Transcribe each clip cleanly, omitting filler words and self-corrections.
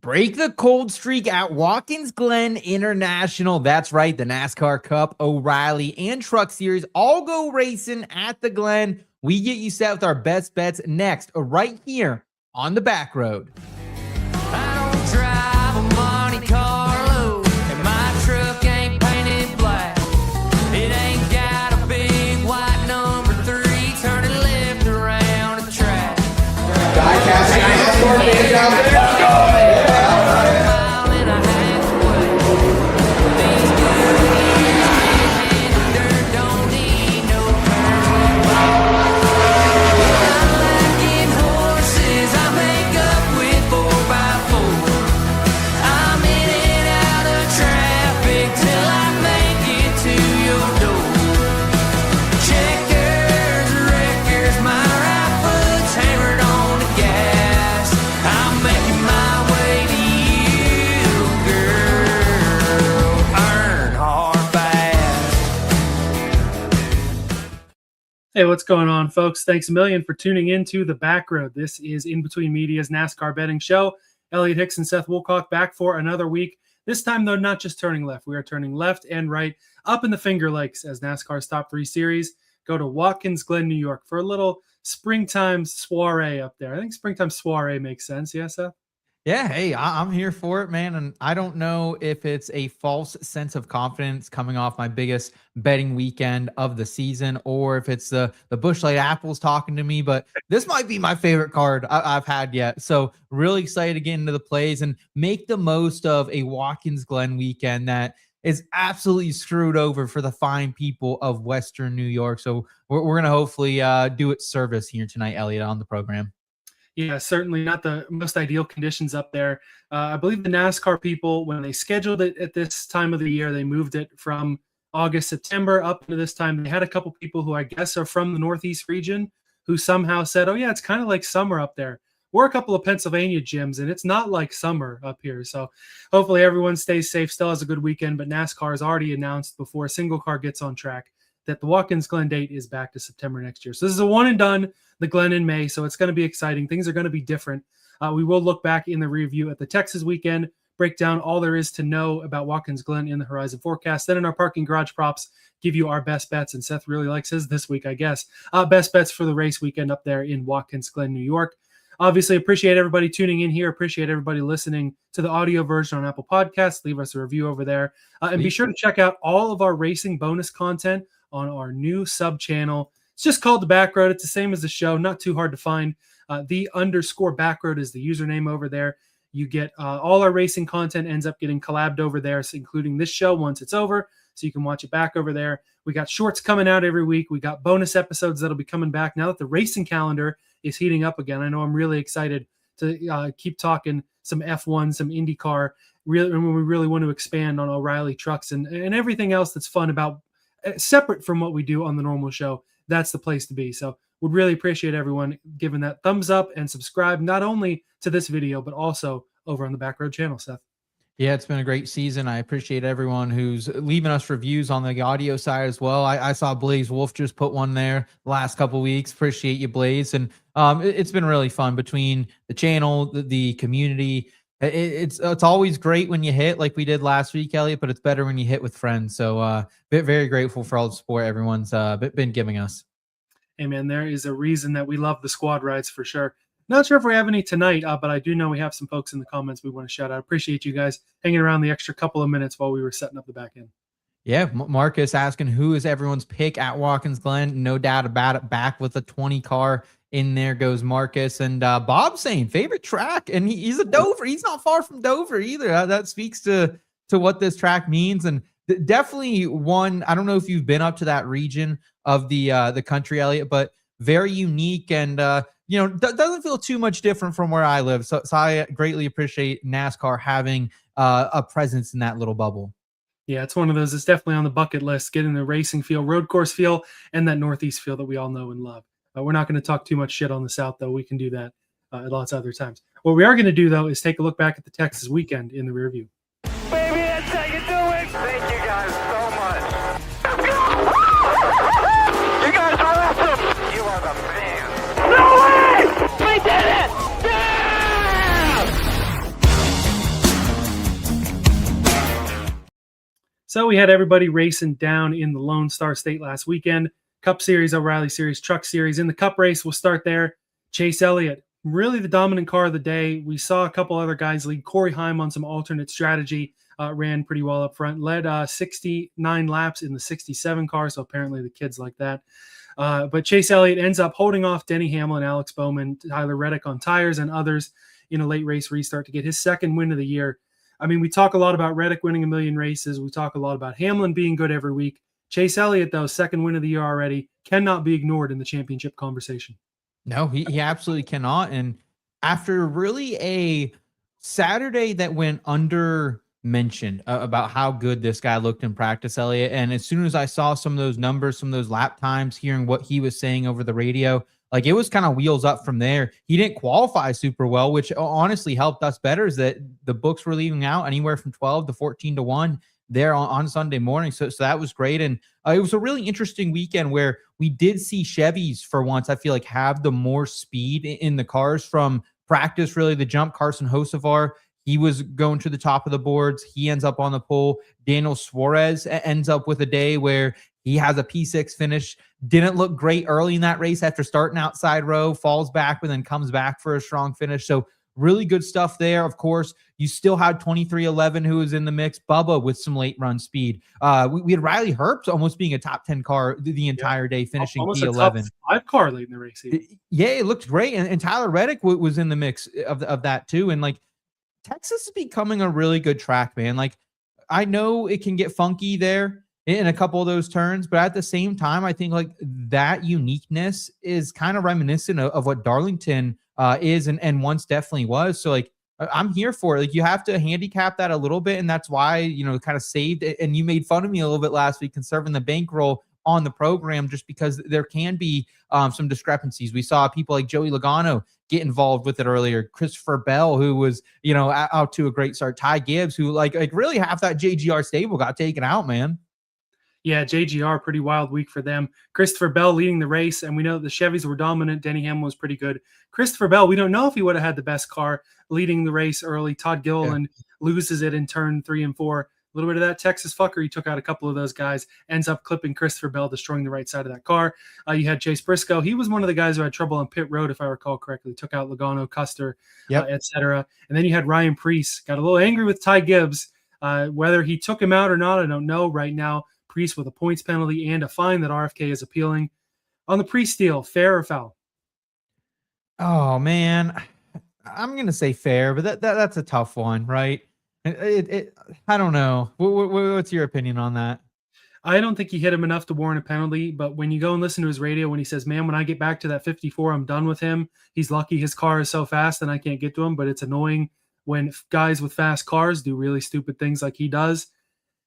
Break the cold streak at Watkins Glen International. That's right, the NASCAR Cup, O'Reilly, and Truck Series all go racing at the Glen. We get you set with our best bets next, right here on the Backroad. I don't drive a Monte Carlo, and my truck ain't painted black. It ain't got a big white number 3 turning left around the track. Die-casting NASCAR fans out there. Let's go! Hey, what's going on, folks? Thanks a million for tuning in to the Backroad. This is In Between Media's NASCAR betting show. Elliot Hick Seth Woolcock back for another week. This time, though, not just turning left. We are turning left and right up in the Finger Lakes as NASCAR's top 3 series go to Watkins Glen, New York for a little springtime soiree up there. I think springtime soiree makes sense. Yeah, Seth? Yeah, hey, I'm here for it, man. And I don't know if it's a false sense of confidence coming off my biggest betting weekend of the season, or if it's the Busch Light Apples talking to me, but this might be my favorite card I've had yet. So really excited to get into the plays and make the most of a Watkins Glen weekend that is absolutely screwed over for the fine people of Western New York. So we're going to hopefully do it service here tonight, Elliot, on the program. Yeah, certainly not the most ideal conditions up there. I believe the NASCAR people, when they scheduled it at this time of the year, they moved it from August, September up to this time. They had a couple people who I guess are from the Northeast region who somehow said, oh, yeah, it's kind of like summer up there. We're a couple of Pennsylvania gyms, and it's not like summer up here. So hopefully everyone stays safe, still has a good weekend. But NASCAR has already announced before a single car gets on track that the Watkins Glen date is back to September next year. So this is a one and done, the Glen in May. So it's going to be exciting. Things are going to be different. We will look back in the review at the Texas weekend, break down all there is to know about Watkins Glen in the horizon forecast. Then in our parking garage props, give you our best bets. And Seth really likes his this week, I guess. Best bets for the race weekend up there in Watkins Glen, New York. Obviously, appreciate everybody tuning in here. Appreciate everybody listening to the audio version on Apple Podcasts. Leave us a review over there. And be sure to check out all of our racing bonus content on our new sub channel. It's just called the Backroad. It's the same as the show, not too hard to find. _Backroad is the username over there. You get all our racing content ends up getting collabed over there, so including this show once it's over, so you can watch it back over there. We got shorts coming out every week. We got bonus episodes that'll be coming back now that the racing calendar is heating up again. I know I'm really excited to keep talking some F1, some IndyCar, really, when we really want to expand on O'Reilly trucks and everything else that's fun about separate from what we do on the normal show. That's the place to be. So would really appreciate everyone giving that thumbs up and subscribe, not only to this video, but also over on the Backroad channel, Seth. Yeah, it's been a great season. I appreciate everyone who's leaving us reviews on the audio side as well. I saw Blaze Wolf just put one there the last couple of weeks. Appreciate you, Blaze. And it's been really fun between the channel, the community. It's always great when you hit like we did last week, Elliot, but it's better when you hit with friends. So very grateful for all the support everyone's been giving us. Hey, man, there is a reason that we love the squad rides for sure. Not sure if we have any tonight, but I do know we have some folks in the comments we want to shout out. Appreciate you guys hanging around the extra couple of minutes while we were setting up the back end. Yeah, Marcus asking who is everyone's pick at Watkins Glen. No doubt about it. Back with a 20 car. In there goes Marcus. And Bob saying favorite track. And he's a Dover. He's not far from Dover either. That speaks to what this track means. And definitely one, I don't know if you've been up to that region of the country, Elliot, but very unique and, doesn't feel too much different from where I live. So I greatly appreciate NASCAR having a presence in that little bubble. Yeah, it's one of those. It's definitely on the bucket list, getting the racing feel, road course feel, and that Northeast feel that we all know and love. We're not going to talk too much shit on the South, though. We can do that at lots of other times. What we are going to do, though, is take a look back at the Texas weekend in the rear view. Baby, that's how you do it. Thank you guys so much. You guys are awesome. You are the man. No way! We did it! Yeah! So we had everybody racing down in the Lone Star State last weekend. Cup Series, O'Reilly Series, Truck Series. In the Cup race, we'll start there. Chase Elliott, really the dominant car of the day. We saw a couple other guys lead. Corey Heim on some alternate strategy ran pretty well up front. Led 69 laps in the 67 car, so apparently the kids like that. But Chase Elliott ends up holding off Denny Hamlin, Alex Bowman, Tyler Reddick on tires, and others in a late race restart to get his second win of the year. I mean, we talk a lot about Reddick winning a million races. We talk a lot about Hamlin being good every week. Chase Elliott, though, second win of the year already, cannot be ignored in the championship conversation. No, he absolutely cannot. And after really a Saturday that went under mentioned about how good this guy looked in practice, Elliott, and as soon as I saw some of those numbers, some of those lap times, hearing what he was saying over the radio, like it was kind of wheels up from there. He didn't qualify super well, which honestly helped us better, is that the books were leaving out anywhere from 12 to 14 to 1 there on Sunday morning. So that was great. And it was a really interesting weekend where we did see Chevys for once, I feel like, have the more speed in the cars from practice. Really the jump. Carson Hocevar, he was going to the top of the boards. He ends up on the pole. Daniel Suarez ends up with a day where he has a P6 finish. Didn't look great early in that race after starting outside row, falls back, but then comes back for a strong finish. So really good stuff there. Of course, you still had 2311 who was in the mix. Bubba with some late run speed. We had Riley Herbst almost being a top 10 car the entire day, finishing almost P11. a top 5 car late in the race. Yeah, it looked great. And Tyler Reddick was in the mix of that too. And like, Texas is becoming a really good track, man. Like, I know it can get funky there in a couple of those turns, but at the same time, I think like that uniqueness is kind of reminiscent of what Darlington is and once definitely was. So like, I'm here for it. Like, you have to handicap that a little bit, and that's why, you know, kind of saved it. And you made fun of me a little bit last week conserving the bankroll on the program, just because there can be some discrepancies. We saw people like Joey Logano get involved with it earlier. Christopher Bell, who was, you know, out to a great start. Ty Gibbs, who like really half that JGR stable got taken out, man. Yeah, JGR, pretty wild week for them. Christopher Bell leading the race, and we know the Chevys were dominant. Denny Hamlin was pretty good. Christopher Bell, we don't know if he would have had the best car leading the race early. Todd Gilliland loses it in turn 3 and 4. A little bit of that Texas fucker. He took out a couple of those guys, ends up clipping Christopher Bell, destroying the right side of that car. You had Chase Briscoe. He was one of the guys who had trouble on pit road, if I recall correctly. Took out Logano, Custer, etc. And then you had Ryan Preece. Got a little angry with Ty Gibbs. Whether he took him out or not, I don't know right now. Preece with a points penalty and a fine that RFK is appealing. On the Preece deal, fair or foul? Oh, man. I'm going to say fair, but that's a tough one, right? I don't know. What's your opinion on that? I don't think he hit him enough to warrant a penalty, but when you go and listen to his radio, when he says, man, when I get back to that 54, I'm done with him. He's lucky his car is so fast and I can't get to him, but it's annoying when guys with fast cars do really stupid things like he does.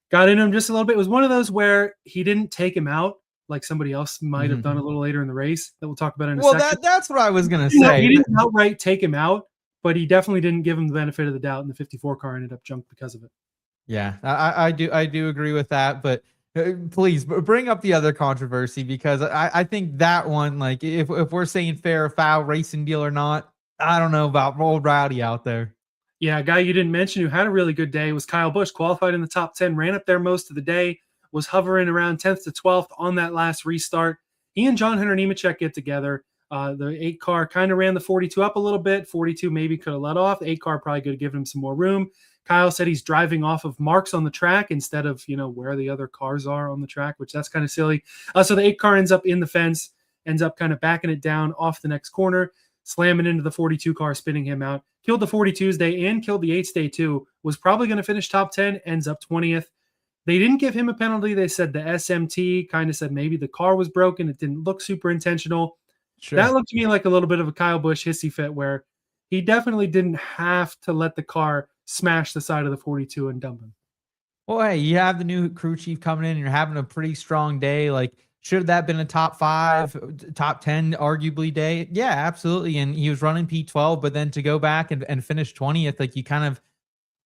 Got in him just a little bit. It was one of those where he didn't take him out like somebody else might have done a little later in the race that we'll talk about in a second. Well, that's what I was going to say. He didn't outright take him out, but he definitely didn't give him the benefit of the doubt, and the 54 car ended up junked because of it. Yeah, I do agree with that, but please bring up the other controversy, because I think that one, like if we're saying fair or foul, racing deal or not, I don't know about old Rowdy out there. Yeah, a guy you didn't mention who had a really good day was Kyle Busch. Qualified in the top 10, ran up there most of the day, was hovering around 10th to 12th on that last restart. He and John Hunter Nemechek get together. The 8 car kind of ran the 42 up a little bit. 42 maybe could have let off. The 8 car probably could have given him some more room. Kyle said he's driving off of marks on the track instead of, you know, where the other cars are on the track, which that's kind of silly. So the 8 car ends up in the fence, ends up kind of backing it down off the next corner, slamming into the 42 car, spinning him out. Killed the 42's day and killed the 8's day too. Was probably going to finish top 10, ends up 20th. They didn't give him a penalty. They said the SMT kind of said maybe the car was broken. It didn't look super intentional. Sure. That looked to me like a little bit of a Kyle Busch hissy fit where he definitely didn't have to let the car smash the side of the 42 and dump him. Well, hey, you have the new crew chief coming in and you're having a pretty strong day. Like, should that been a top 5, top 10, arguably day? Yeah, absolutely. And he was running P12, but then to go back and finish 20th, like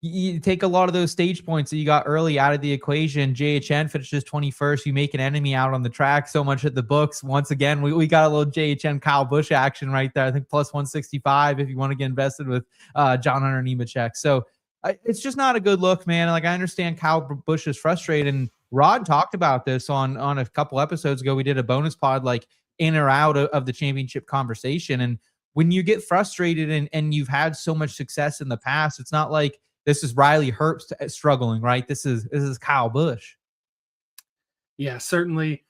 you take a lot of those stage points that you got early out of the equation. JHN finishes 21st. You make an enemy out on the track, so much at the books. Once again, we got a little JHN Kyle Busch action right there. I think plus 165 if you want to get invested with John Hunter Nemechek. So it's just not a good look, man. Like, I understand Kyle Busch is frustrated, and Rod talked about this on a couple episodes ago. We did a bonus pod, like in or out of the championship conversation. And when you get frustrated and you've had so much success in the past, it's not like this is Riley Herbst struggling, right? This is Kyle Busch. Yeah, certainly.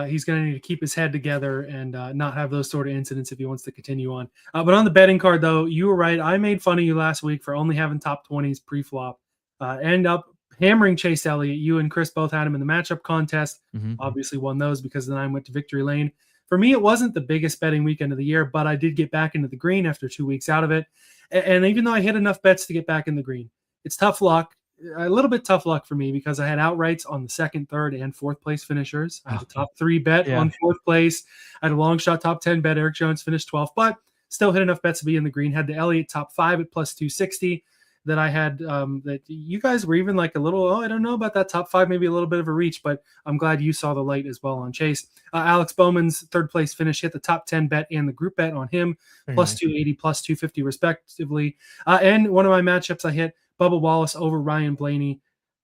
He's going to need to keep his head together and not have those sort of incidents if he wants to continue on. But on the betting card, though, you were right. I made fun of you last week for only having top 20s pre-flop. End up hammering Chase Elliott. You and Chris both had him in the matchup contest. Obviously won those because then I went to victory lane. For me, it wasn't the biggest betting weekend of the year, but I did get back into the green after 2 weeks out of it. And even though I hit enough bets to get back in the green, it's tough luck. A little bit tough luck for me because I had outrights on the second, third, and fourth place finishers. I had a top 3 bet on fourth place. I had a long shot top 10 bet. Eric Jones finished 12th, but still hit enough bets to be in the green. Had the Elliott top 5 at plus 260 that I had. That you guys were even like a little, I don't know about that top 5, maybe a little bit of a reach, but I'm glad you saw the light as well on Chase. Alex Bowman's third place finish hit the top 10 bet and the group bet on him, plus 280, plus 250 respectively. And one of my matchups I hit Bubba Wallace over Ryan Blaney.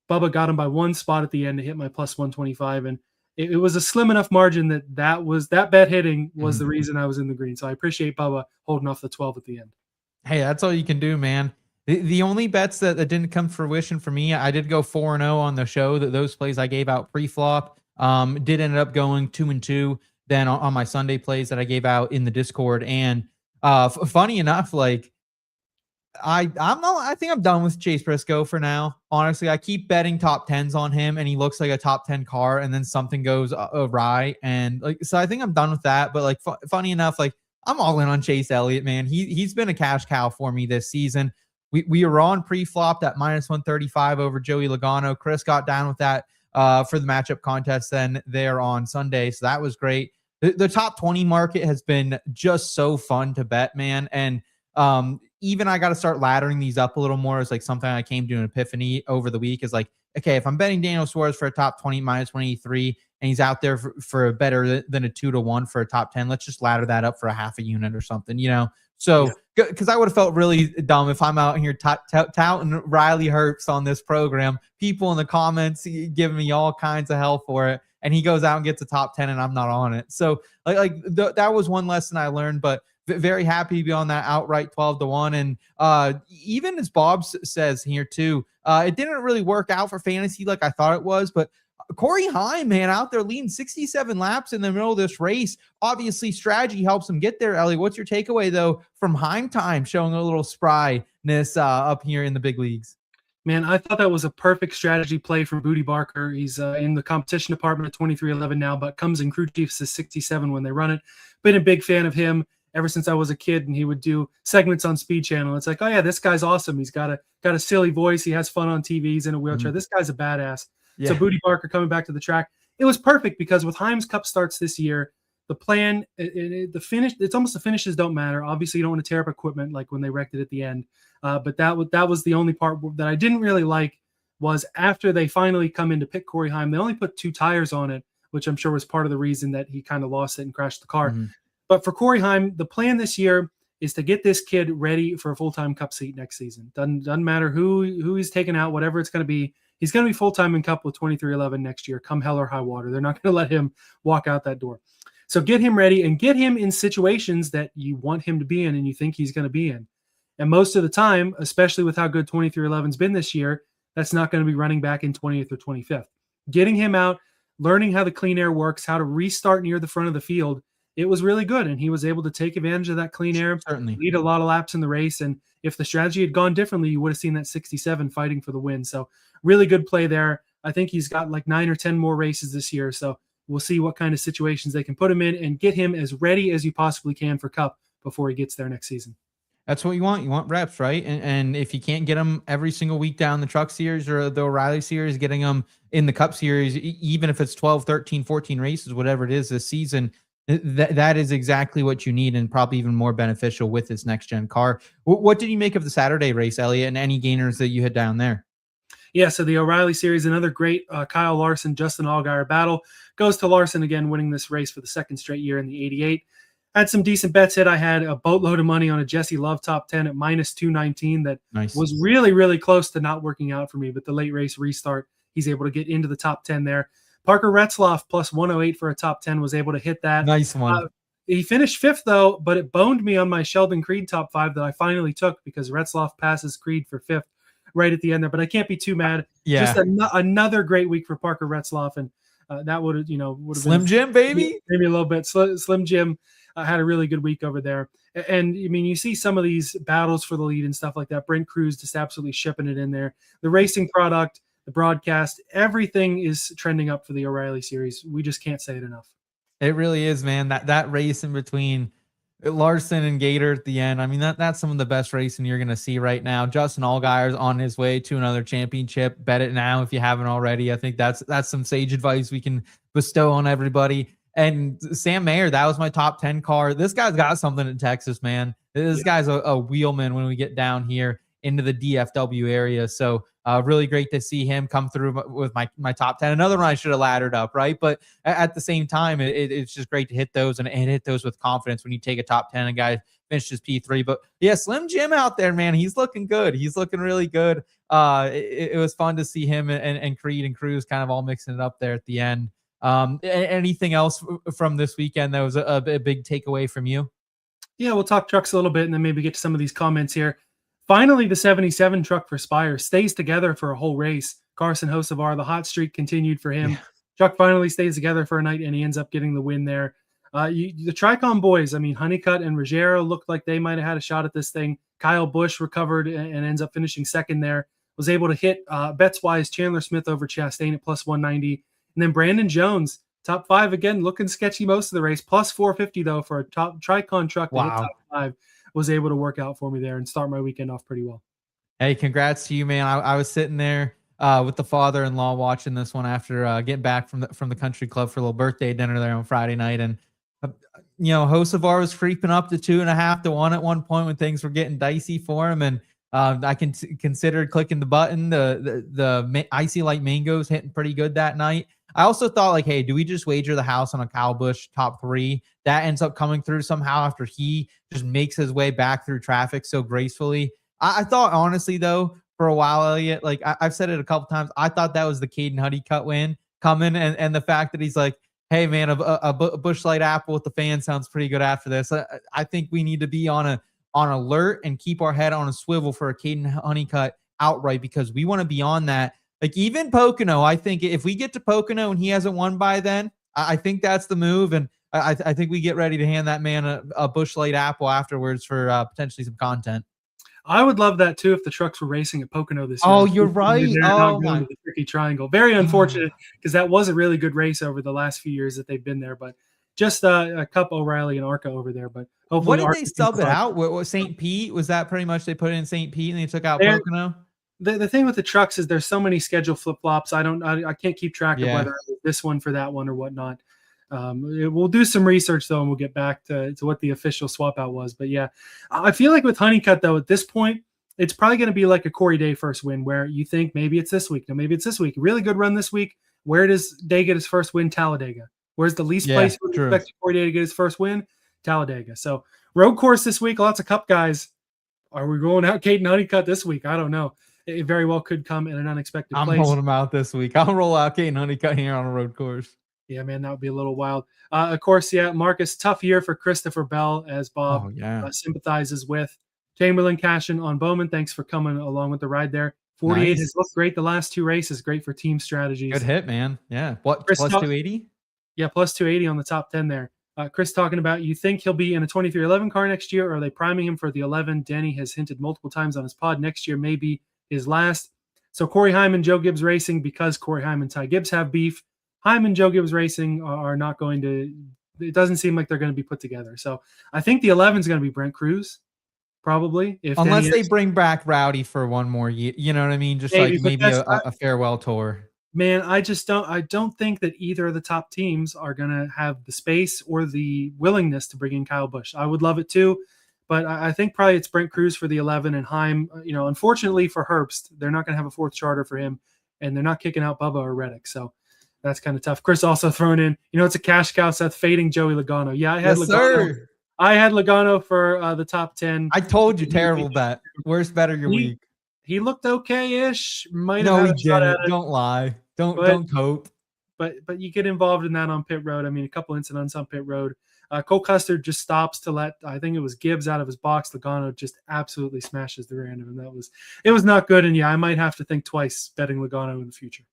Bubba got him by 1 spot at the end to hit my plus 125. And it was a slim enough margin that bet hitting was the reason I was in the green. So I appreciate Bubba holding off the 12 at the end. Hey, that's all you can do, man. The only bets that didn't come to fruition for me, I did go 4-0 on the show. That those plays I gave out pre-flop did end up going 2-2 then on my Sunday plays that I gave out in the Discord. And funny enough, like, I think I'm done with Chase Briscoe for now. Honestly, I keep betting top 10s on him, and he looks like a top 10 car, and then something goes awry, and like, so I think I'm done with that. But like, funny enough, like, I'm all in on Chase Elliott, man. He's been a cash cow for me this season. We were on pre-flop at minus 135 over Joey Logano. Chris got down with that for the matchup contest then there on Sunday, so that was great. The top 20 market has been just so fun to bet, man, and even I got to start laddering these up a little more. It's like something I came to an epiphany over the week is like, okay, if I'm betting Daniel Suarez for a top 20 minus 183 and he's out there for a better than a 2-1 for a top 10, let's just ladder that up for a half a unit or something, you know? So, because I would have felt really dumb if I'm out here touting Riley Herbst on this program, people in the comments giving me all kinds of hell for it, and he goes out and gets a top 10 and I'm not on it. So that was one lesson I learned, but very happy to be on that outright 12-1. And even as Bob says here too, it didn't really work out for fantasy like I thought it was, but Corey Heim, man, out there leading 67 laps in the middle of this race. Obviously, strategy helps him get there. Ellie, what's your takeaway, though, from Heim time showing a little spryness up here in the big leagues? Man, I thought that was a perfect strategy play for Booty Barker. He's in the competition department at 2311 now, but comes in crew chiefs as 67 when they run it. Been a big fan of him ever since I was a kid, and he would do segments on Speed Channel. It's like, oh yeah, this guy's awesome. He's got a silly voice. He has fun on TV. He's in a wheelchair. This guy's a badass. Yeah. So Booty Barker coming back to the track. It was perfect because with Heim's Cup starts this year, the plan, the finish, it's almost the finishes don't matter. Obviously, you don't want to tear up equipment like when they wrecked it at the end. But that was the only part that I didn't really like was after they finally come in to pick Corey Heim, they only put 2 tires on it, which I'm sure was part of the reason that he kind of lost it and crashed the car. But for Corey Heim, the plan this year is to get this kid ready for a full-time Cup seat next season. Doesn't matter who he's taking out, whatever it's going to be. He's going to be full-time in Cup with 2311 next year, come hell or high water. They're not going to let him walk out that door. So get him ready and get him in situations that you want him to be in and you think he's going to be in. And most of the time, especially with how good 2311's been this year, that's not going to be running back in 20th or 25th. Getting him out, learning how the clean air works, how to restart near the front of the field, it was really good. And he was able to take advantage of that clean air, lead a lot of laps in the race. And if the strategy had gone differently, you would have seen that 67 fighting for the win. So really good play there. I think he's got like 9 or 10 more races this year. So we'll see what kind of situations they can put him in and get him as ready as you possibly can for Cup before he gets there next season. That's what you want. You want reps, right? And if you can't get them every single week down the Truck Series or the O'Reilly Series, getting them in the Cup Series, even if it's 12, 13, 14 races, whatever it is this season, that is exactly what you need and probably even more beneficial with this next-gen car. What did you make of the Saturday race, Elliot, and any gainers that you had down there? Yeah, so the O'Reilly Series, another great Kyle Larson, Justin Allgaier battle. Goes to Larson again, winning this race for the second straight year in the 88. had some decent bets hit. I had a boatload of money on a Jesse Love top 10 at minus 219 that was really, really close to not working out for me. But the late race restart, he's able to get into the top 10 there. Parker Retzlaff plus 108 for a top 10 was able to hit that. Nice one. He finished 5th, though, but it boned me on my Sheldon Creed top 5 that I finally took because Retzlaff passes Creed for 5th right at the end there. But I can't be too mad. Yeah. Just another great week for Parker Retzlaff. And that would have Slim Jim, baby. Maybe a little bit. Slim Jim had a really good week over there. And, I mean, you see some of these battles for the lead and stuff like that. Brent Crews just absolutely shipping it in there. The racing product, the broadcast, everything is trending up for the O'Reilly series. We just can't say it enough. It really is, man. That race in between Larson and Gator at the end. I mean, that's some of the best racing you're going to see right now. Justin Allgaier's on his way to another championship. Bet it now if you haven't already. I think that's some sage advice we can bestow on everybody. And Sam Mayer, that was my top 10 car. This guy's got something in Texas, man. This guy's a wheelman when we get down here into the DFW area. So really great to see him come through with my top 10. Another one I should have laddered up, right? But at the same time, it's just great to hit those and hit those with confidence when you take a top 10 and guy finishes P3. But yeah, Slim Jim out there, man, he's looking good. He's looking really good. It was fun to see him and Creed and Crews kind of all mixing it up there at the end. Anything else from this weekend that was a big takeaway from you? Yeah, we'll talk trucks a little bit and then maybe get to some of these comments here. Finally, the 77 truck for Spire stays together for a whole race. Carson Hocevar, the hot streak continued for him. Yeah. Truck finally stays together for a night, and he ends up getting the win there. The Tricon boys, I mean, Honeycutt and Ruggiero looked like they might have had a shot at this thing. Kyle Busch recovered and ends up finishing second there. Was able to hit bets-wise Chandler Smith over Chastain at plus 190. And then Brandon Jones, top 5 again, looking sketchy most of the race. Plus 450, though, for a top Tricon truck to hit top 5. Was able to work out for me there and start my weekend off pretty well. Hey, congrats to you, man. I was sitting there with the father-in-law watching this one after getting back from the country club for a little birthday dinner there on Friday night. And, Hocevar was creeping up to 2.5 to 1 at one point when things were getting dicey for him. And I considered clicking the button. The Icy Light Mangoes hitting pretty good that night. I also thought, like, hey, do we just wager the house on a Kyle Busch top 3? That ends up coming through somehow after he just makes his way back through traffic so gracefully. I thought, honestly, though, for a while, Elliot, like I've said it a couple times, I thought that was the Caden Honeycutt win coming. And the fact that he's like, hey, man, a Busch Light apple with the fan sounds pretty good after this. I think we need to be on alert and keep our head on a swivel for a Caden Honeycutt outright because we want to be on that. Like even Pocono, I think if we get to Pocono and he hasn't won by then, I think that's the move. And I think we get ready to hand that man a Busch Light apple afterwards for potentially some content. I would love that too if the trucks were racing at Pocono this year. Oh, you're right. Oh, my. The tricky triangle. Very unfortunate because that was a really good race over the last few years that they've been there. But just a Cup O'Reilly and ARCA over there. But hopefully, what did they sub it out? What St. Pete? Was that pretty much they put it in St. Pete and they took out Pocono? The thing with the trucks is there's so many schedule flip-flops. I can't keep track of whether it's this one for that one or whatnot. We'll do some research though, and we'll get back to what the official swap out was. But yeah, I feel like with Honeycutt though, at this point, it's probably going to be like a Corey Day first win where you think maybe it's this week. No, maybe it's this week. Really good run this week. Where does Day get his first win? Talladega. Where's the least place you would expect Corey Day to get his first win? Talladega. So road course this week, lots of Cup guys. Are we rolling out Caden Honeycutt this week? I don't know. It very well could come in an unexpected place. I'm rolling him out this week. I'll roll out Caden Honeycutt here on a road course. Yeah, man, that would be a little wild. Of course, Marcus, tough year for Christopher Bell, as Bob sympathizes with. Chamberlain cashing on Bowman. Thanks for coming along with the ride there. 48 has looked great the last 2 races. Great for team strategies. Good hit, man. Yeah. What, plus 280? Yeah, plus 280 on the top 10 there. Chris talking about, you think he'll be in a 2311 car next year, or are they priming him for the 11? Danny has hinted multiple times on his pod next year may be his last. So Corey Hyman, Joe Gibbs Racing, because Corey Hyman, Ty Gibbs have beef. Hyman, Joe Gibbs Racing are not going to, it doesn't seem like they're going to be put together. So I think the 11 is going to be Brent Crews, probably. Unless they bring back Rowdy for one more year. You know what I mean? Just maybe a farewell tour. Man, I don't think that either of the top teams are going to have the space or the willingness to bring in Kyle Busch. I would love it too, but I think probably it's Brent Crews for the 11 and Heim. Unfortunately for Herbst, they're not going to have a fourth charter for him, and they're not kicking out Bubba or Reddick. So that's kind of tough. Chris also thrown in, it's a cash cow, Seth, fading Joey Logano. Yeah, I had Logano. Sir. I had Logano for the top 10. I told you, terrible bet. Worst bet of your week. He looked okay-ish. Might No, have he had a shot didn't. at it. Don't lie. Don't But- cope. But you get involved in that on pit road. I mean, a couple incidents on pit road. Cole Custer just stops to let, I think it was Gibbs out of his box. Logano just absolutely smashes the rear end of him. It was not good. And yeah, I might have to think twice betting Logano in the future.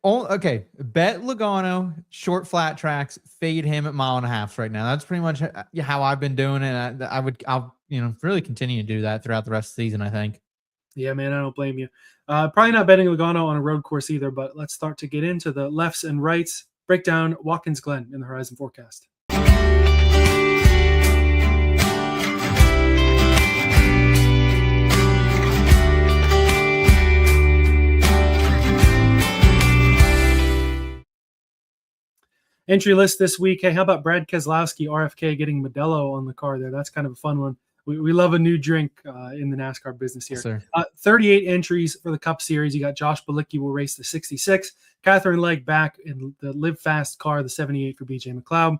Okay, bet Logano, short flat tracks, fade him at 1.5 miles right now. That's pretty much how I've been doing it. I'll really continue to do that throughout the rest of the season, I think. Yeah, man, I don't blame you. Probably not betting Logano on a road course either, but let's start to get into the lefts and rights. Break down Watkins Glen in the Horizon Forecast. Entry list this week. Hey, how about Brad Keselowski, RFK, getting Modelo on the car there? That's kind of a fun one. We love a new drink in the NASCAR business here. Yes, 38 entries for the Cup Series. You got Josh Bilicki will race the 66. Catherine Legg back in the Live Fast car, the 78 for BJ McLeod.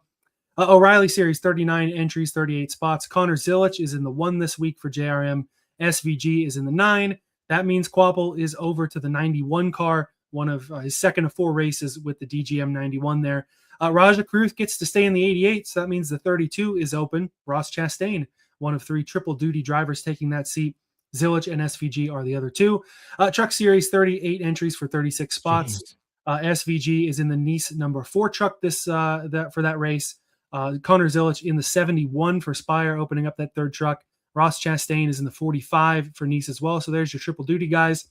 O'Reilly Series, 39 entries, 38 spots. Connor Zilisch is in the 1 this week for JRM. SVG is in the 9. That means Kvapil is over to the 91 car, one of his second of 4 races with the DGM 91 there. Raja Kruth gets to stay in the 88, so that means the 32 is open. Ross Chastain, one of 3 triple duty drivers taking that seat. Zilisch and SVG are the other 2. Truck Series, 38 entries for 36 spots. SVG is in the Nice number 4 truck for that race. Connor Zilisch in the 71 for Spire, opening up that 3rd truck. Ross Chastain is in the 45 for Nice as well. So there's your triple duty guys.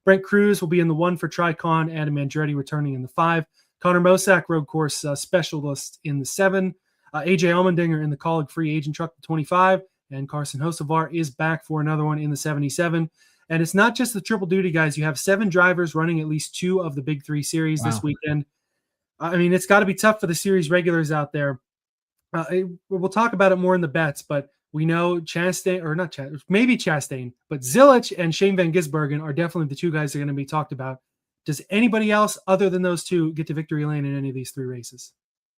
Brent Crews will be in the 1 for Tricon. Adam Andretti returning in the 5. Connor Mosack, road course specialist, in the 7. AJ Allmendinger in the Colleague free agent truck, the 25. And Carson Hocevar is back for another one in the 77. And it's not just the triple duty guys. You have 7 drivers running at least 2 of the big 3 series this weekend. I mean, it's got to be tough for the series regulars out there. We'll talk about it more in the bets, but we know Chastain, or not Chastain, maybe Chastain, but Zilisch and Shane van Gisbergen are definitely the 2 guys that are going to be talked about. Does anybody else other than those 2 get to victory lane in any of these 3 races?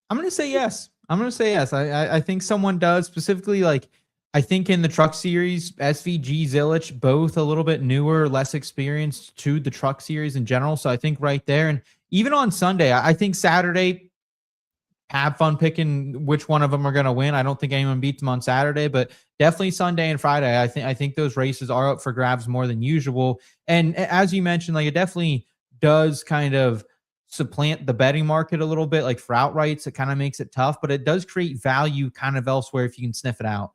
I'm going to say yes. I think someone does, specifically, like, I think in the Truck Series, SVG, Zilisch, both a little bit newer, less experienced to the Truck Series in general. So I think right there, and even on Sunday, I think Saturday, have fun picking which one of them are going to win. I don't think anyone beats them on Saturday, but definitely Sunday and Friday. I think those races are up for grabs more than usual. And as you mentioned, like, it definitely does kind of supplant the betting market a little bit. Like for outrights, it kind of makes it tough, but it does create value kind of elsewhere if you can sniff it out.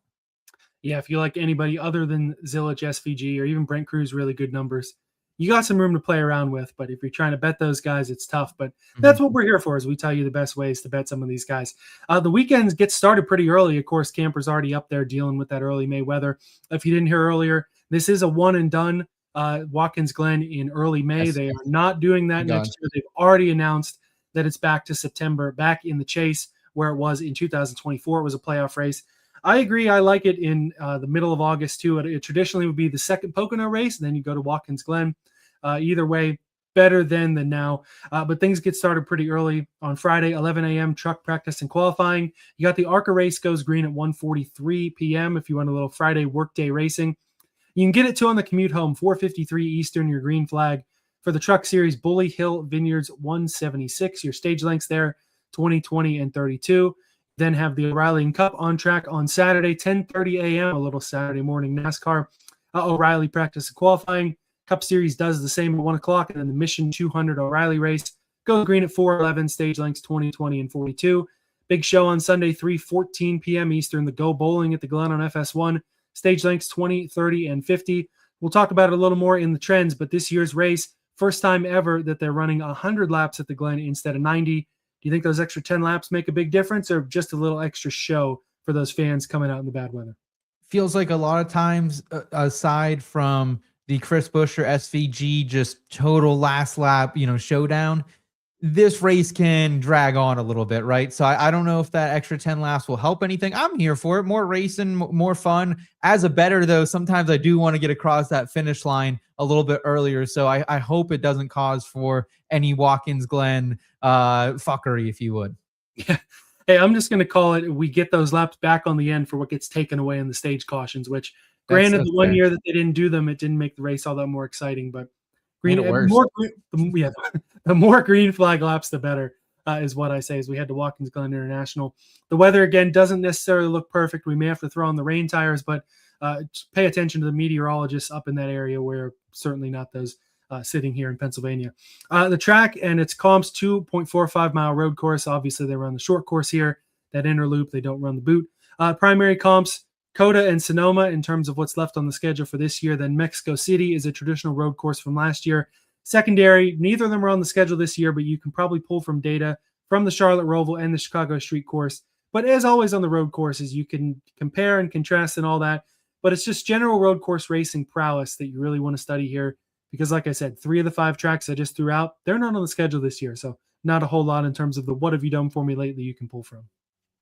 Yeah, if you like anybody other than Zilisch, SVG, or even Brent Crews, really good numbers, you got some room to play around with. But if you're trying to bet those guys, it's tough. But that's what we're here for, is we tell you the best ways to bet some of these guys. The weekends get started pretty early. Of course, Camper's already up there dealing with that early May weather. If you didn't hear earlier, this is a one and done Watkins Glen in early May. They are not doing that next year. They've already announced that it's back to September, back in the chase where it was in 2024. It was a playoff race. I agree. I like it in the middle of August too. It traditionally would be the second Pocono race, and then you go to Watkins Glen. Either way, better then than now. But things get started pretty early on Friday, 11 a.m. truck practice and qualifying. You got the ARCA race goes green at 1:43 p.m. if you want a little Friday workday racing. You can get it to on the commute home, 4:53 Eastern, your green flag. For the Truck Series, Bully Hill Vineyards 176. Your stage lengths there, 20, 20, and 32. Then have the O'Reilly and Cup on track on Saturday, 10:30 a.m., a little Saturday morning NASCAR. O'Reilly practice and qualifying. Cup Series does the same at 1 o'clock, and then the Mission 200 O'Reilly race goes green at 4:11, stage lengths 20, 20, and 42. Big show on Sunday, 3:14 p.m. Eastern, the Go Bowling at the Glen on FS1. Stage lengths 20, 30, and 50. We'll talk about it a little more in the trends, but this year's race, first time ever that they're running 100 laps at the Glen instead of 90. Do you think those extra 10 laps make a big difference, or just a little extra show for those fans coming out in the bad weather? Feels like a lot of times, aside from the Chris Buescher SVG, just total last lap, showdown, this race can drag on a little bit, right? So I don't know if that extra 10 laps will help anything. I'm here for it. More racing, more fun. As a bettor, though, sometimes I do want to get across that finish line a little bit earlier. So I hope it doesn't cause for any Watkins Glen fuckery, if you would. Yeah. Hey, I'm just going to call it, we get those laps back on the end for what gets taken away in the stage cautions, which granted, the one year that they didn't do them, it didn't make the race all that more exciting, but Made it worse. The more green flag laps, the better, is what I say, as we head to Watkins Glen International. The weather, again, doesn't necessarily look perfect. We may have to throw on the rain tires, but pay attention to the meteorologists up in that area. We're certainly not those sitting here in Pennsylvania. The track and its comps, 2.45 mile road course. Obviously, they run the short course here. That inner loop, they don't run the boot. Primary comps, Coda and Sonoma in terms of what's left on the schedule for this year. Then Mexico City is a traditional road course from last year. Secondary, neither of them are on the schedule this year, but you can probably pull from data from the Charlotte Roval and the Chicago Street Course. But as always on the road courses, you can compare and contrast and all that. But it's just general road course racing prowess that you really want to study here. Because like I said, 3 of the 5 tracks I just threw out, they're not on the schedule this year. So not a whole lot in terms of the what have you done for me lately you can pull from.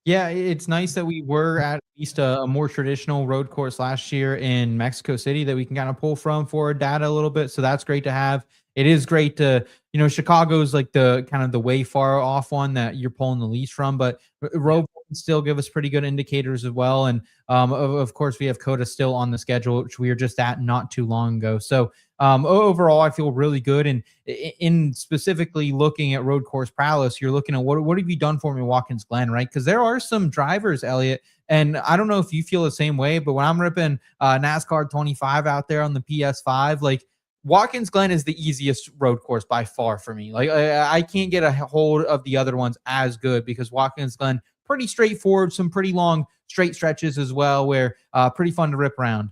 Yeah, it's nice that we were at least a more traditional road course last year in Mexico City that we can kind of pull from for data a little bit. So that's great to have. It is great to, Chicago's like the kind of the way far off one that you're pulling the least from, but road can still give us pretty good indicators as well. And of course, we have Coda still on the schedule, which we were just at not too long ago. So overall, I feel really good. And in specifically looking at road course prowess, you're looking at what have you done for me at Watkins Glen, right? Because there are some drivers, Elliot, and I don't know if you feel the same way, but when I'm ripping NASCAR 25 out there on the PS5, like Watkins Glen is the easiest road course by far for me. Like I can't get a hold of the other ones as good because Watkins Glen, pretty straightforward, some pretty long straight stretches as well, where pretty fun to rip around.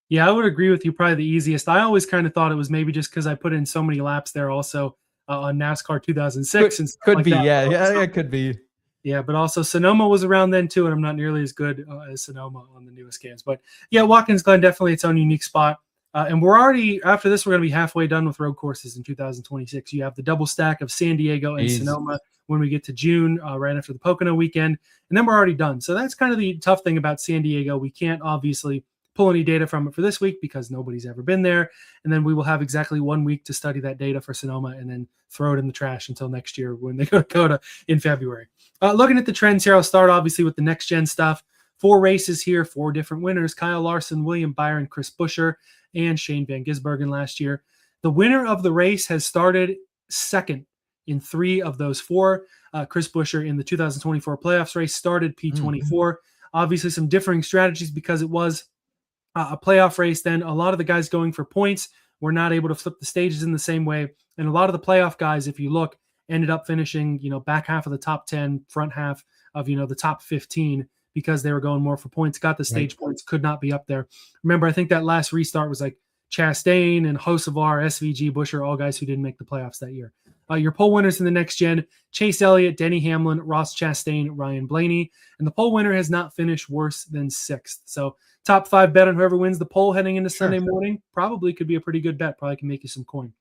Yeah, I would agree with you. Probably the easiest. I always kind of thought it was maybe just because I put in so many laps there also on NASCAR 2006. And could like be, that. yeah, it could be. Yeah, but also Sonoma was around then too, and I'm not nearly as good as Sonoma on the newest games. But yeah, Watkins Glen definitely its own unique spot. And we're already, after this, we're going to be halfway done with road courses in 2026. You have the double stack of San Diego and Sonoma when we get to June, right after the Pocono weekend. And then we're already done. So that's kind of the tough thing about San Diego. We can't obviously pull any data from it for this week because nobody's ever been there. And then we will have exactly 1 week to study that data for Sonoma and then throw it in the trash until next year when they go to Coda in February. Looking at the trends here, I'll start obviously with the next gen stuff. 4 races here, 4 different winners: Kyle Larson, William Byron, Chris Buescher, and Shane van Gisbergen last year. The winner of the race has started second in 3 of those 4. Chris Buescher in the 2024 playoffs race started P24. Obviously some differing strategies because it was a playoff race. Then a lot of the guys going for points were not able to flip the stages in the same way. And a lot of the playoff guys, if you look, ended up finishing, back half of the top 10, front half of, the top 15 because they were going more for points, got the stage points, could not be up there. Remember, I think that last restart was like Chastain and Hocevar, SVG, Buescher, all guys who didn't make the playoffs that year. Your pole winners in the next gen: Chase Elliott, Denny Hamlin, Ross Chastain, Ryan Blaney. And the pole winner has not finished worse than 6th. So top 5 bet on whoever wins the pole heading into Sunday morning probably could be a pretty good bet. Probably can make you some coin.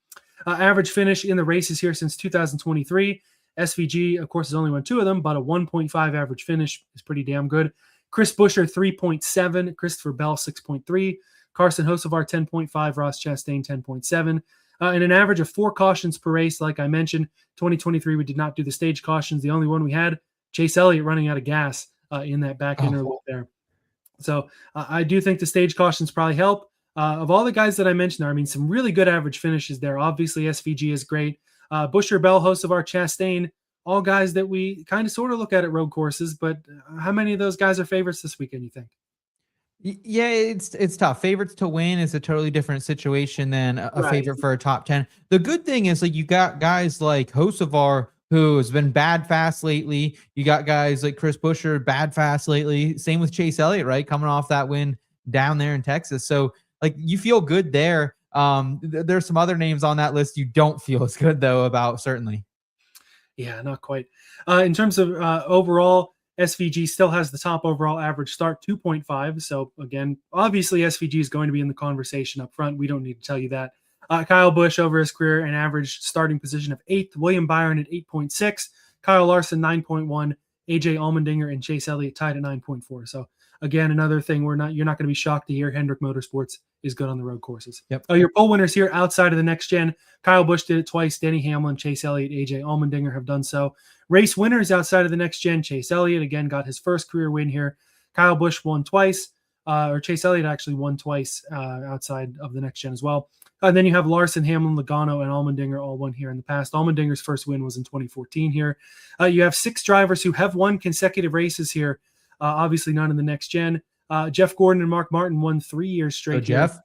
Average finish in the races here since 2023. SVG, of course, has only won 2 of them, but a 1.5 average finish is pretty damn good. Chris Buescher, 3.7. Christopher Bell, 6.3. Carson Hocevar, 10.5. Ross Chastain, 10.7. And an average of 4 cautions per race. Like I mentioned, 2023, we did not do the stage cautions. The only one we had, Chase Elliott running out of gas in that back interlude there. So I do think the stage cautions probably help. Of all the guys that I mentioned there, I mean, some really good average finishes there. Obviously, SVG is great. Buescher, Bell, Hocevar, Chastain, all guys that we kind of sort of look at road courses. But how many of those guys are favorites this weekend, you think? Yeah, it's tough. Favorites to win is a totally different situation than a favorite for a top 10. The good thing is, like, you got guys like Hocevar, who has been bad fast lately. You got guys like Chris Buescher, bad fast lately. Same with Chase Elliott, right? Coming off that win down there in Texas. So, like, you feel good there. There's some other names on that list you don't feel as good, though, about, certainly. Yeah, not quite. In terms of overall, SVG still has the top overall average start, 2.5. So, again, obviously SVG is going to be in the conversation up front. We don't need to tell you that. Kyle Busch over his career, an average starting position of 8th. William Byron at 8.6. Kyle Larson, 9.1. AJ Allmendinger and Chase Elliott tied at 9.4. So, again, another thing you're not going to be shocked to hear Hendrick Motorsports is good on the road courses. Yep. Your pole winners here outside of the next gen. Kyle Busch did it twice. Denny Hamlin, Chase Elliott, AJ Allmendinger have done so. Race winners outside of the next gen. Chase Elliott, again, got his first career win here. Kyle Busch won twice, or Chase Elliott actually won twice outside of the next gen as well. And then you have Larson, Hamlin, Logano, and Allmendinger all won here in the past. Allmendinger's first win was in 2014 here. You have 6 drivers who have won consecutive races here. Obviously not in the next gen. Jeff Gordon and Mark Martin won 3 years straight. Jeff.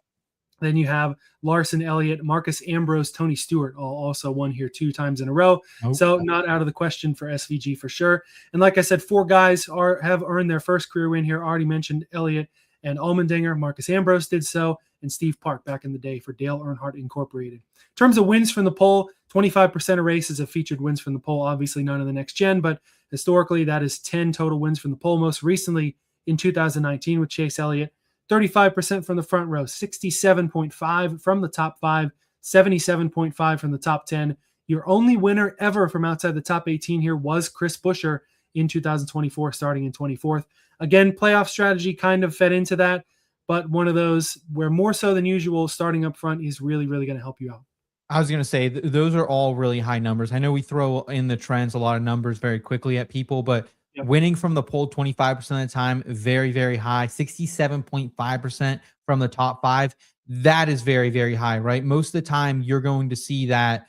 Then you have Larson, Elliott, Marcus Ambrose, Tony Stewart all also won here 2 times in a row. Nope. So not out of the question for SVG for sure. And like I said, 4 guys have earned their first career win here. Already mentioned Elliott and Allmendinger. Marcus Ambrose did so, and Steve Park back in the day for Dale Earnhardt Incorporated. In terms of wins from the pole, 25% of races have featured wins from the pole. Obviously none in the next gen, but historically that is 10 total wins from the pole. Most recently in 2019 with Chase Elliott. 35% from the front row, 67.5 from the top 5, 77.5 from the top 10. Your only winner ever from outside the top 18 here was Chris Buescher in 2024, starting in 24th. Again, playoff strategy kind of fed into that, but one of those where more so than usual, starting up front is really, really going to help you out. I was going to say, those are all really high numbers. I know we throw in the trends a lot of numbers very quickly at people, but winning from the pole 25% of the time, very, very high. 67.5% from the top 5. That is very, very high, right? Most of the time you're going to see that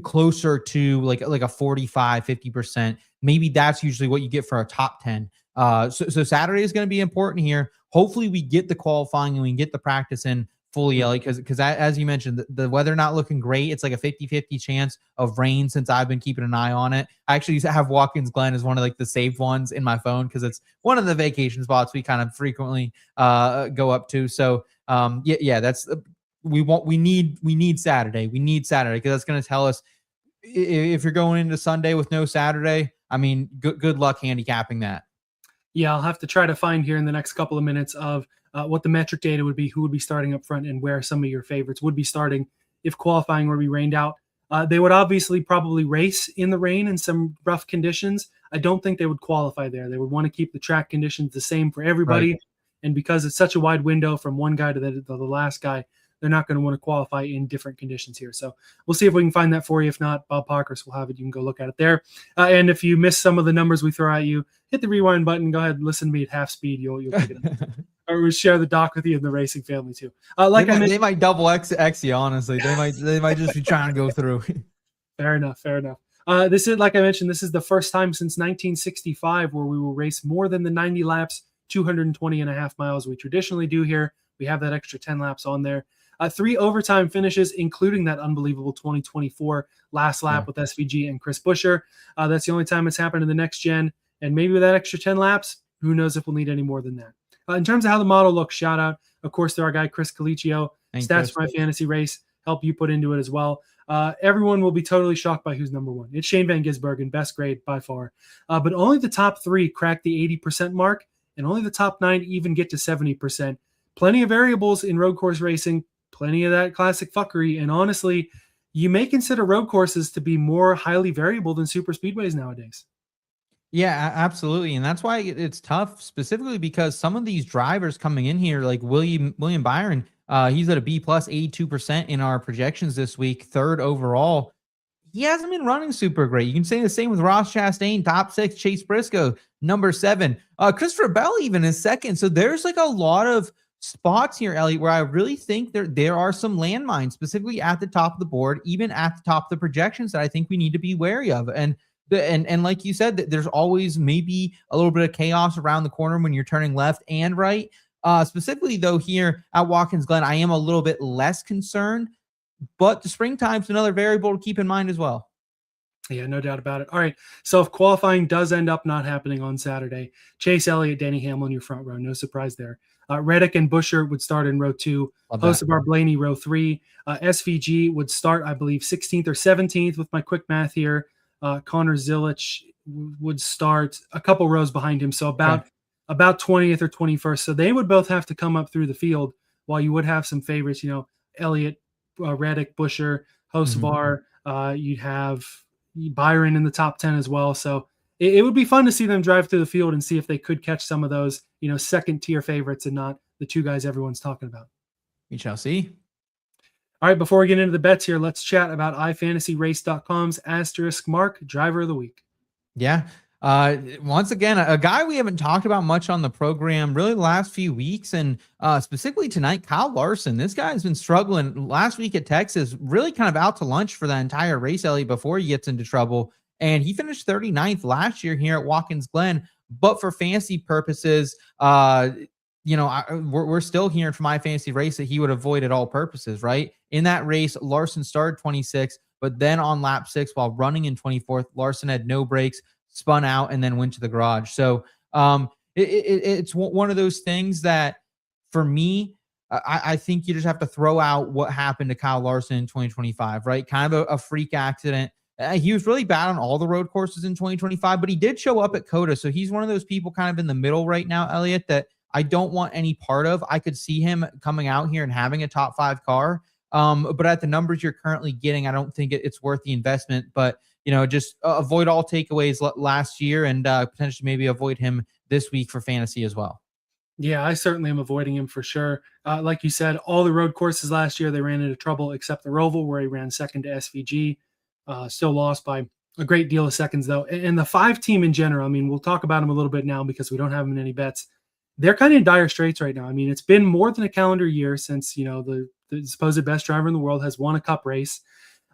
closer to like a 45, 50%. Maybe that's usually what you get for a top 10. So Saturday is going to be important here. Hopefully we get the qualifying and we can get the practice in fully, Ellie, because as you mentioned, the weather not looking great. It's like a 50-50 chance of rain since I've been keeping an eye on it. I actually have Watkins Glen as one of like the saved ones in my phone because it's one of the vacation spots we kind of frequently go up to. So that's we need Saturday. We need Saturday because that's going to tell us if you're going into Sunday with no Saturday. I mean, good luck handicapping that. Yeah, I'll have to try to find here in the next couple of minutes of what the metric data would be, who would be starting up front, and where some of your favorites would be starting if qualifying were to be rained out. They would obviously probably race in the rain in some rough conditions. I don't think they would qualify there. They would want to keep the track conditions the same for everybody. Right. And because it's such a wide window from one guy to the last guy, they're not going to want to qualify in different conditions here. So we'll see if we can find that for you. If not, Bob Parkhurst will have it. You can go look at it there. And if you miss some of the numbers we throw at you, hit the rewind button. Go ahead and listen to me at half speed. You'll pick it up. Or we'll share the doc with you and the racing family too. They might double X you, honestly. They might just be trying to go through. Fair enough. This is, like I mentioned, this is the first time since 1965 where we will race more than the 90 laps, 220 and a half miles we traditionally do here. We have that extra 10 laps on there. 3 overtime finishes, including that unbelievable 2024 last lap with SVG and Chris Buescher. That's the only time it's happened in the next gen. And maybe with that extra 10 laps, who knows if we'll need any more than that. In terms of how the model looks, shout out, of course, to our guy, Chris Colicchio. Stats for My Fantasy Race, help you put into it as well. Everyone will be totally shocked by who's number 1. It's Shane van Gisbergen, best grade by far. But only the top 3 crack the 80% mark, and only the top 9 even get to 70%. Plenty of variables in road course racing, plenty of that classic fuckery. And honestly, you may consider road courses to be more highly variable than super speedways nowadays. Yeah, absolutely. And that's why it's tough, specifically because some of these drivers coming in here, like William Byron, he's at a B plus 82% in our projections this week, 3rd overall. He hasn't been running super great. You can say the same with Ross Chastain, top 6, Chase Briscoe, number 7. Christopher Bell even is 2nd. So there's like a lot of spots here, Elliot, where I really think there are some landmines, specifically at the top of the board, even at the top of the projections, that I think we need to be wary of. And like you said, there's always maybe a little bit of chaos around the corner when you're turning left and right. Specifically, though, here at Watkins Glen, I am a little bit less concerned, but the springtime's another variable to keep in mind as well. Yeah, no doubt about it. All right, so if qualifying does end up not happening on Saturday, Chase Elliott, Denny Hamlin, your front row. No surprise there. Reddick and Buescher would start in row 2. Hocevar, Blaney, row 3. SVG would start, I believe, 16th or 17th with my quick math here. Connor Zilisch would start a couple rows behind him, so about 20th or 21st. So they would both have to come up through the field, while you would have some favorites, Elliott, Reddick, Buescher, Hocevar. You'd have Byron in the top 10 as well. So it would be fun to see them drive through the field and see if they could catch some of those, second tier favorites and not the 2 guys everyone's talking about. We shall see. All right, before we get into the bets here, let's chat about iFantasyRace.com's Asterisk Mark, Driver of the Week. Yeah. Once again, a guy we haven't talked about much on the program really the last few weeks, and specifically tonight, Kyle Larson. This guy's been struggling last week at Texas, really kind of out to lunch for that entire race, Elliot, before he gets into trouble. And he finished 39th last year here at Watkins Glen. But for fantasy purposes, we're still hearing from my fantasy race that he would avoid at all purposes, right? In that race, Larson started 26th, but then on lap 6 while running in 24th, Larson had no brakes, spun out, and then went to the garage. So it's one of those things that for me, I think you just have to throw out what happened to Kyle Larson in 2025, right? Kind of a freak accident. He was really bad on all the road courses in 2025, but he did show up at COTA. So he's one of those people kind of in the middle right now, Elliot, that I don't want any part of. I could see him coming out here and having a top 5 car. But at the numbers you're currently getting, I don't think it's worth the investment. But, just avoid all takeaways last year and potentially maybe avoid him this week for fantasy as well. Yeah, I certainly am avoiding him for sure. Like you said, all the road courses last year, they ran into trouble except the Roval, where he ran second to SVG. Still lost by a great deal of seconds, though. And the 5 team in general, I mean, we'll talk about them a little bit now because we don't have them in any bets. They're kind of in dire straits right now. I mean, it's been more than a calendar year since, the supposed best driver in the world has won a cup race.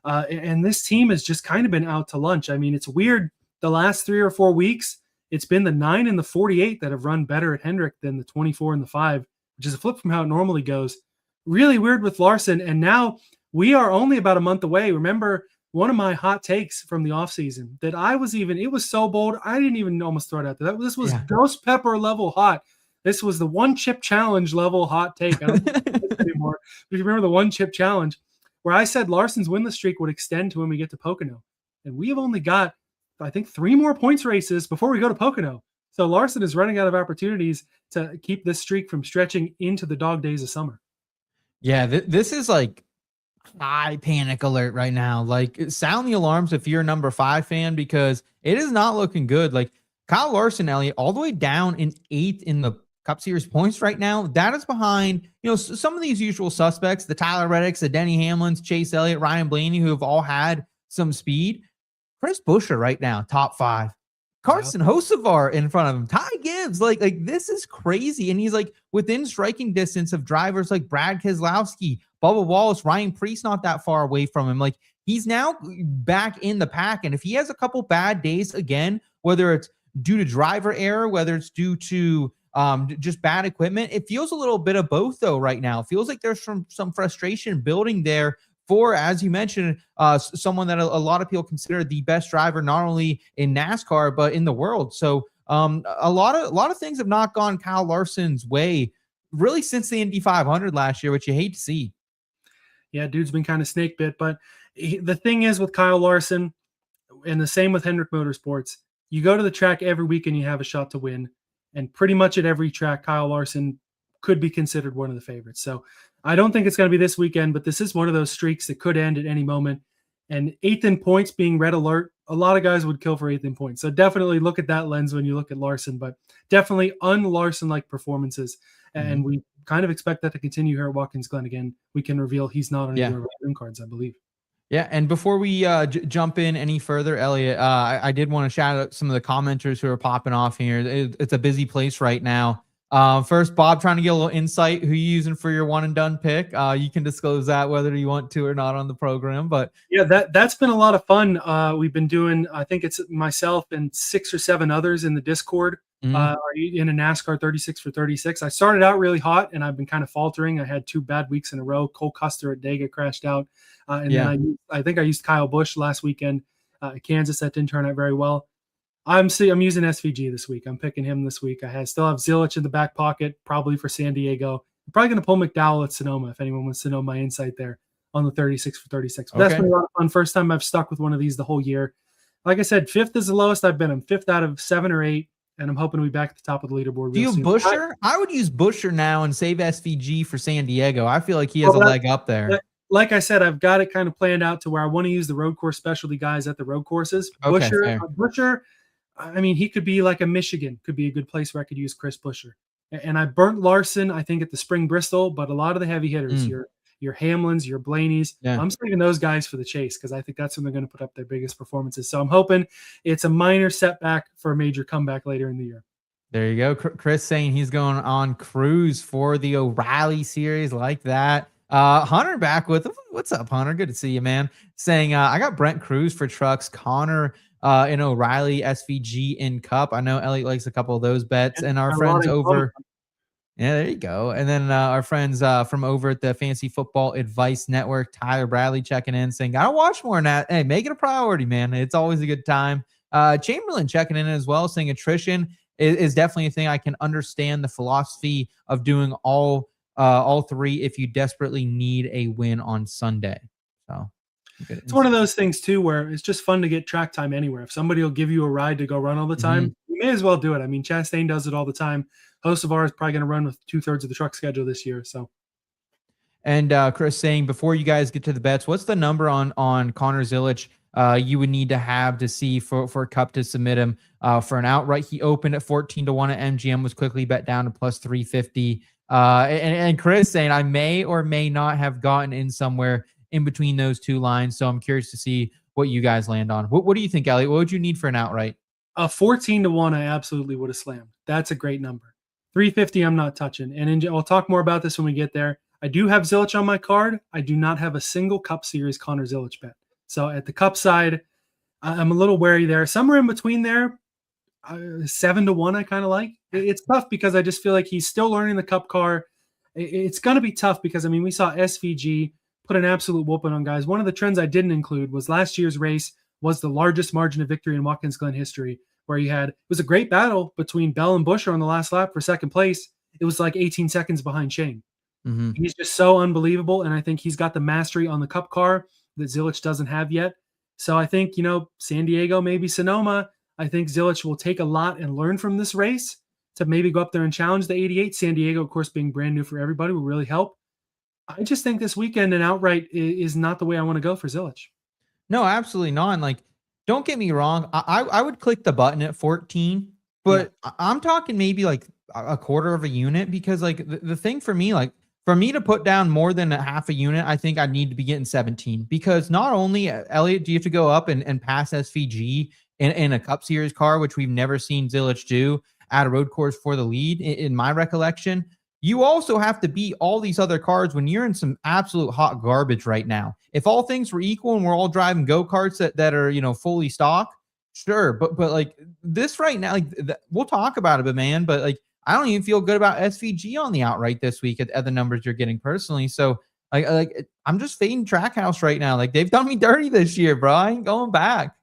And this team has just kind of been out to lunch. I mean, it's weird. The last 3 or 4 weeks, it's been the 9 and the 48 that have run better at Hendrick than the 24 and the 5, which is a flip from how it normally goes. Really weird with Larson. And now we are only about a month away. Remember, one of my hot takes from the offseason that it was so bold, I didn't even almost throw it out there. This was Ghost Pepper level hot. This was the one chip challenge level hot take. I don't think it's anymore. But you remember the one chip challenge where I said Larson's winless streak would extend to when we get to Pocono. And we have only got, I think, 3 more points races before we go to Pocono. So Larson is running out of opportunities to keep this streak from stretching into the dog days of summer. Yeah, this is like high panic alert right now. Like, sound the alarms if you're a number 5 fan, because it is not looking good. Like, Kyle Larson, Elliot, all the way down in 8th in the Cup Series points right now. That is behind, some of these usual suspects, the Tyler Reddicks, the Denny Hamlins, Chase Elliott, Ryan Blaney, who have all had some speed. Chris Buescher right now, top 5. Carson Hocevar in front of him. Ty Gibbs, like this is crazy. And he's like within striking distance of drivers like Brad Keselowski, Bubba Wallace, Ryan Preece, not that far away from him. Like, he's now back in the pack. And if he has a couple bad days again, whether it's due to driver error, whether it's due to just bad equipment, it feels a little bit of both though right now. It feels like there's some frustration building there for, as you mentioned, someone that a lot of people consider the best driver, not only in NASCAR, but in the world. So a lot of things have not gone Kyle Larson's way really since the Indy 500 last year, which you hate to see. Yeah, dude's been kind of snake bit. But the thing is with Kyle Larson, and the same with Hendrick Motorsports, you go to the track every week and you have a shot to win. And pretty much at every track, Kyle Larson could be considered one of the favorites. So I don't think it's going to be this weekend, but this is one of those streaks that could end at any moment. And 8th in points being red alert, a lot of guys would kill for 8th in points. So definitely look at that lens when you look at Larson, but definitely un-Larson-like performances. And we kind of expect that to continue here at Watkins Glen. Again, we can reveal he's not on any green cards, I believe. Yeah, and before we jump in any further, Elliot, I did want to shout out some of the commenters who are popping off here. It's a busy place right now. First, Bob, trying to get a little insight. Who you using for your one and done pick? You can disclose that whether you want to or not on the program. But yeah, that's been a lot of fun. We've been doing, I think it's myself and 6 or 7 others in the Discord. Are you in a NASCAR 36 for 36? I started out really hot and I've been kind of faltering. I had 2 bad weeks in a row. Cole Custer at Dega crashed out. Then I think I used Kyle Busch last weekend at Kansas. That didn't turn out very well. I'm using SVG this week. I'm picking him this week. I still have Zilisch in the back pocket, probably for San Diego. I'm probably going to pull McDowell at Sonoma if anyone wants to know my insight there on the 36 for 36. But that's been a lot of fun. First time I've stuck with one of these the whole year. Like I said, 5th is the lowest I've been. I'm 5th out of 7 or 8, and I'm hoping to be back at the top of the leaderboard. Do you have Buescher? I would use Buescher now and save SVG for San Diego. I feel like he has a leg up there. Like I said, I've got it kind of planned out to where I want to use the road course specialty guys at the road courses. Buescher, I mean, he could be like a Michigan, could be a good place where I could use Chris Buescher. And I burnt Larson, I think, at the Spring Bristol, but a lot of the heavy hitters, your Hamlins, your Blaney's, I'm saving those guys for the chase because I think that's when they're going to put up their biggest performances. So I'm hoping it's a minor setback for a major comeback later in the year. There you go. Chris saying he's going on cruise for the O'Reilly series like that. Hunter back with, what's up, Hunter? Good to see you, man. Saying, I got Brent Crews for trucks, Connor in O'Reilly, SVG in Cup. I know Elliot likes a couple of those bets, and our friends over. Yeah, there you go. And then our friends from over at the Fantasy Football Advice Network, Tyler Bradley checking in saying, gotta watch more than that. Hey, make it a priority, man. It's always a good time. Chamberlain checking in as well, saying attrition is definitely a thing. I can understand the philosophy of doing all three if you desperately need a win on Sunday. So it's one of those things too where it's just fun to get track time anywhere. If somebody will give you a ride to go run all the time, you may as well do it. I mean, Chastain does it all the time. Hocevar is probably going to run with 2/3 of the truck schedule this year. So, and Chris saying, before you guys get to the bets, what's the number on Connor Zilisch you would need to have to see for Cup to submit him for an outright? He opened at 14-1 at MGM, was quickly bet down to plus 350. And Chris saying, I may or may not have gotten in somewhere in between those two lines. So I'm curious to see what you guys land on. What do you think, Elliot? What would you need for an outright? 14-1, I absolutely would have slammed. That's a great number. 350, I'm not touching. And I'll talk more about this when we get there. I do have Zilisch on my card. I do not have a single Cup Series Connor Zilisch bet. So at the Cup side, I'm a little wary there. Somewhere in between there, 7-1, I kind of like. It's tough because I just feel like he's still learning the Cup car. It's going to be tough because, I mean, we saw SVG put an absolute whooping on guys. One of the trends I didn't include was last year's race was the largest margin of victory in Watkins Glen history, where it was a great battle between Bell and Buescher on the last lap for second place. It was like 18 seconds behind Shane. He's just so unbelievable, and I think he's got the mastery on the Cup car that Zilisch doesn't have yet. So I think, San Diego, maybe Sonoma, I think Zilisch will take a lot and learn from this race to maybe go up there and challenge the 88. San Diego, of course, being brand new for everybody, will really help. I just think this weekend an outright is not the way I want to go for Zilisch. No, absolutely not. And don't get me wrong. I would click the button at 14, but I'm talking maybe like a quarter of a unit, because the thing for me, for me to put down more than a half a unit, I think I need to be getting 17, because not only, Elliot, do you have to go up and pass SVG in a Cup Series car, which we've never seen Zilisch do at a road course for the lead in my recollection. You also have to beat all these other cars when you're in some absolute hot garbage right now. If all things were equal and we're all driving go-karts that are, fully stock, sure. But this right now, we'll talk about it, but man, I don't even feel good about SVG on the outright this week at the numbers you're getting personally. So I'm just fading Trackhouse right now. They've done me dirty this year, bro. I ain't going back.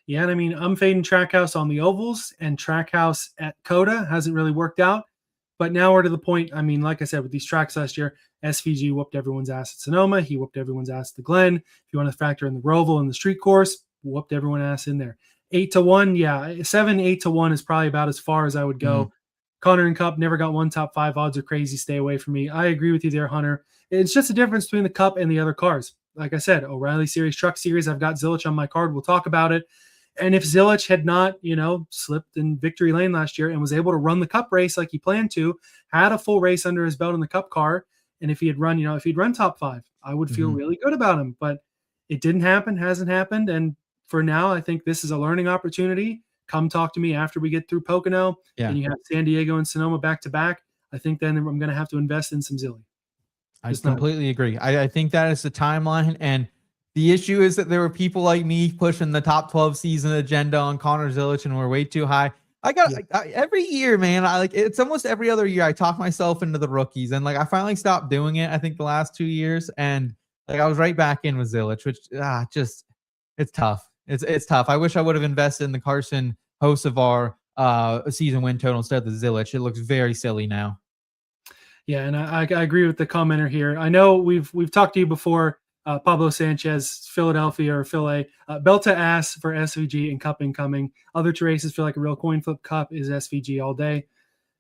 Yeah, and I mean, I'm fading Trackhouse on the ovals, and Trackhouse at Coda hasn't really worked out. But now we're to the point, I mean, like I said, with these tracks last year, SVG whooped everyone's ass at Sonoma. He whooped everyone's ass at the Glen. If you want to factor in the Roval and the street course, whooped everyone's ass in there. 8-1, yeah. 7-8-1 is probably about as far as I would go. Connor and Cup never got one top 5. Odds are crazy. Stay away from me. I agree with you there, Hunter. It's just a difference between the Cup and the other cars. Like I said, O'Reilly Series, Truck Series, I've got Zilisch on my card. We'll talk about it. And if Zilisch had not, slipped in victory lane last year and was able to run the Cup race like he planned to, had a full race under his belt in the Cup car, and if he had run, if he'd run top 5, I would feel really good about him. But it didn't happen, hasn't happened. And for now, I think this is a learning opportunity. Come talk to me after we get through Pocono, and you have San Diego and Sonoma back to back. I think then I'm going to have to invest in some Zilly. I completely agree. I think that is the timeline. And the issue is that there were people like me pushing the top 12 season agenda on Connor Zilisch, and we're way too high. Every year, man, it's almost every other year I talk myself into the rookies, and I finally stopped doing it. I think the last 2 years, and I was right back in with Zilisch, which it's tough. It's tough. I wish I would have invested in the Carson Hocevar season win total instead of the Zilisch. It looks very silly now. Yeah, and I agree with the commenter here. I know we've talked to you before. Pablo Sanchez, Philadelphia or Philly, Belta ass for SVG and Cup incoming. Other two races feel like a real coin flip. Cup is SVG all day.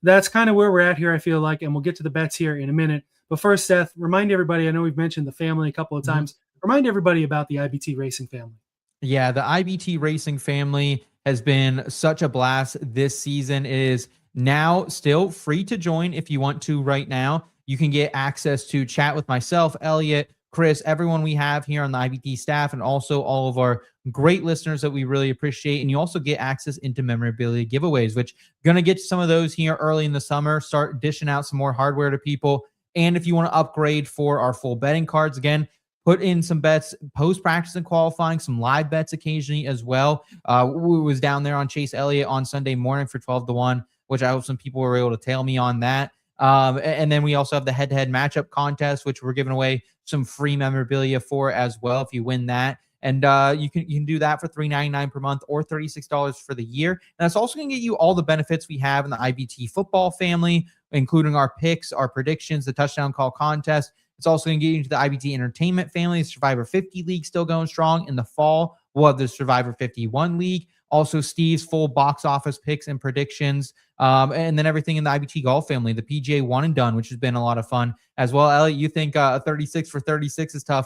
That's kind of where we're at here, I feel like, and we'll get to the bets here in a minute. But first, Seth, remind everybody, I know we've mentioned the family a couple of times. Remind everybody about the IBT Racing family. Yeah, the IBT Racing family has been such a blast this season. It is now still free to join if you want to right now. You can get access to chat with myself, Elliot, Chris, everyone we have here on the IBT staff, and also all of our great listeners that we really appreciate. And you also get access into memorabilia giveaways, which going to get to some of those here early in the summer, start dishing out some more hardware to people. And if you want to upgrade for our full betting cards, again, put in some bets post-practice and qualifying, some live bets occasionally as well. We was down there on Chase Elliott on Sunday morning for 12-1, which I hope some people were able to tail me on that. And then we also have the head-to-head matchup contest, which we're giving away some free memorabilia for as well if you win that. And you can do that for $3.99 per month or $36 for the year. And that's also going to get you all the benefits we have in the IBT football family, including our picks, our predictions, the touchdown call contest. It's also going to get you into the IBT entertainment family, Survivor 50 League still going strong. In the fall, we'll have the Survivor 51 League. Also, Steve's full box office picks and predictions. And then everything in the IBT golf family, the PGA one and done, which has been a lot of fun as well. Elliot, you think 36 for 36 is tough.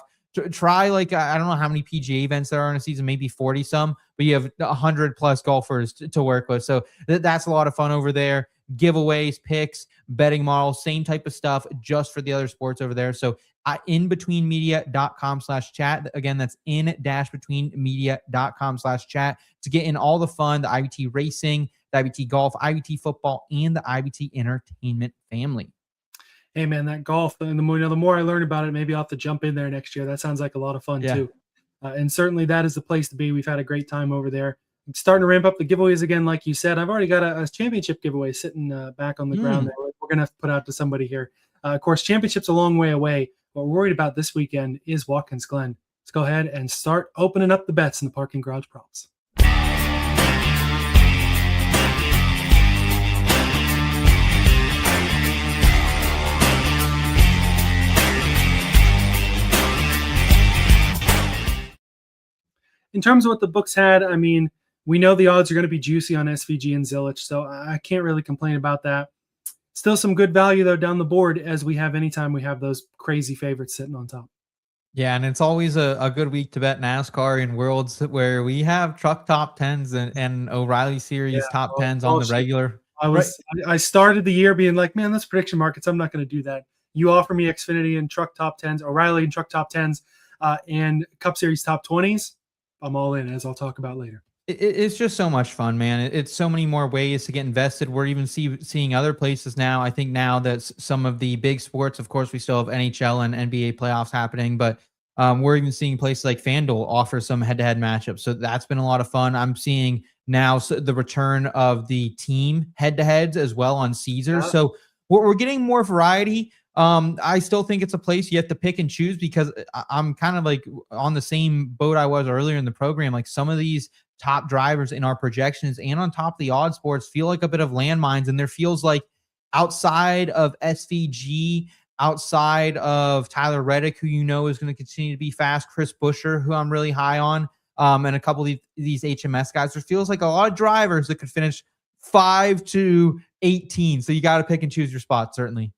Try I don't know how many PGA events there are in a season, maybe 40 some, but you have 100 plus golfers to work with. So that's a lot of fun over there. Giveaways, picks, betting models, same type of stuff just for the other sports over there. So inbetweenmedia.com/chat. Again, that's in-betweenmedia.com/chat to get in all the fun, the IBT racing, the IBT golf, IBT football, and the IBT entertainment family. Hey man, that golf, and the more I learn about it, maybe I'll have to jump in there next year. That sounds like a lot of fun too. And certainly that is the place to be. We've had a great time over there. It's starting to ramp up the giveaways again, like you said. I've already got a championship giveaway sitting back on the ground there. We're going to have to put out to somebody here. Of course, championship's a long way away. What we're worried about this weekend is Watkins Glen. Let's go ahead and start opening up the bets in the parking garage props. In terms of what the books had, I mean, we know the odds are going to be juicy on SVG and Zilisch, so I can't really complain about that. Still some good value, though, down the board, as we have anytime we have those crazy favorites sitting on top. Yeah, and it's always a good week to bet NASCAR in worlds where we have truck top 10s and O'Reilly Series top 10s on the regular. I started the year being like, man, that's prediction markets. I'm not going to do that. You offer me Xfinity and truck top 10s, O'Reilly and truck top 10s, and Cup Series top 20s. I'm all in, as I'll talk about later. It's just so much fun, man. It's so many more ways to get invested. We're even seeing other places now. I think now that some of the big sports, of course, we still have NHL and NBA playoffs happening, but we're even seeing places like FanDuel offer some head-to-head matchups. So that's been a lot of fun. I'm seeing now the return of the team head-to-heads as well on Caesars. Yeah. So we're getting more variety. I still think it's a place you have to pick and choose because I'm kind of like on the same boat I was earlier in the program. Like some of these top drivers in our projections and on top of the odd sports feel like a bit of landmines. And there feels like outside of SVG, outside of Tyler Reddick, who is going to continue to be fast, Chris Buescher, who I'm really high on, and a couple of these HMS guys, there feels like a lot of drivers that could finish 5 to 18. So you got to pick and choose your spot, certainly.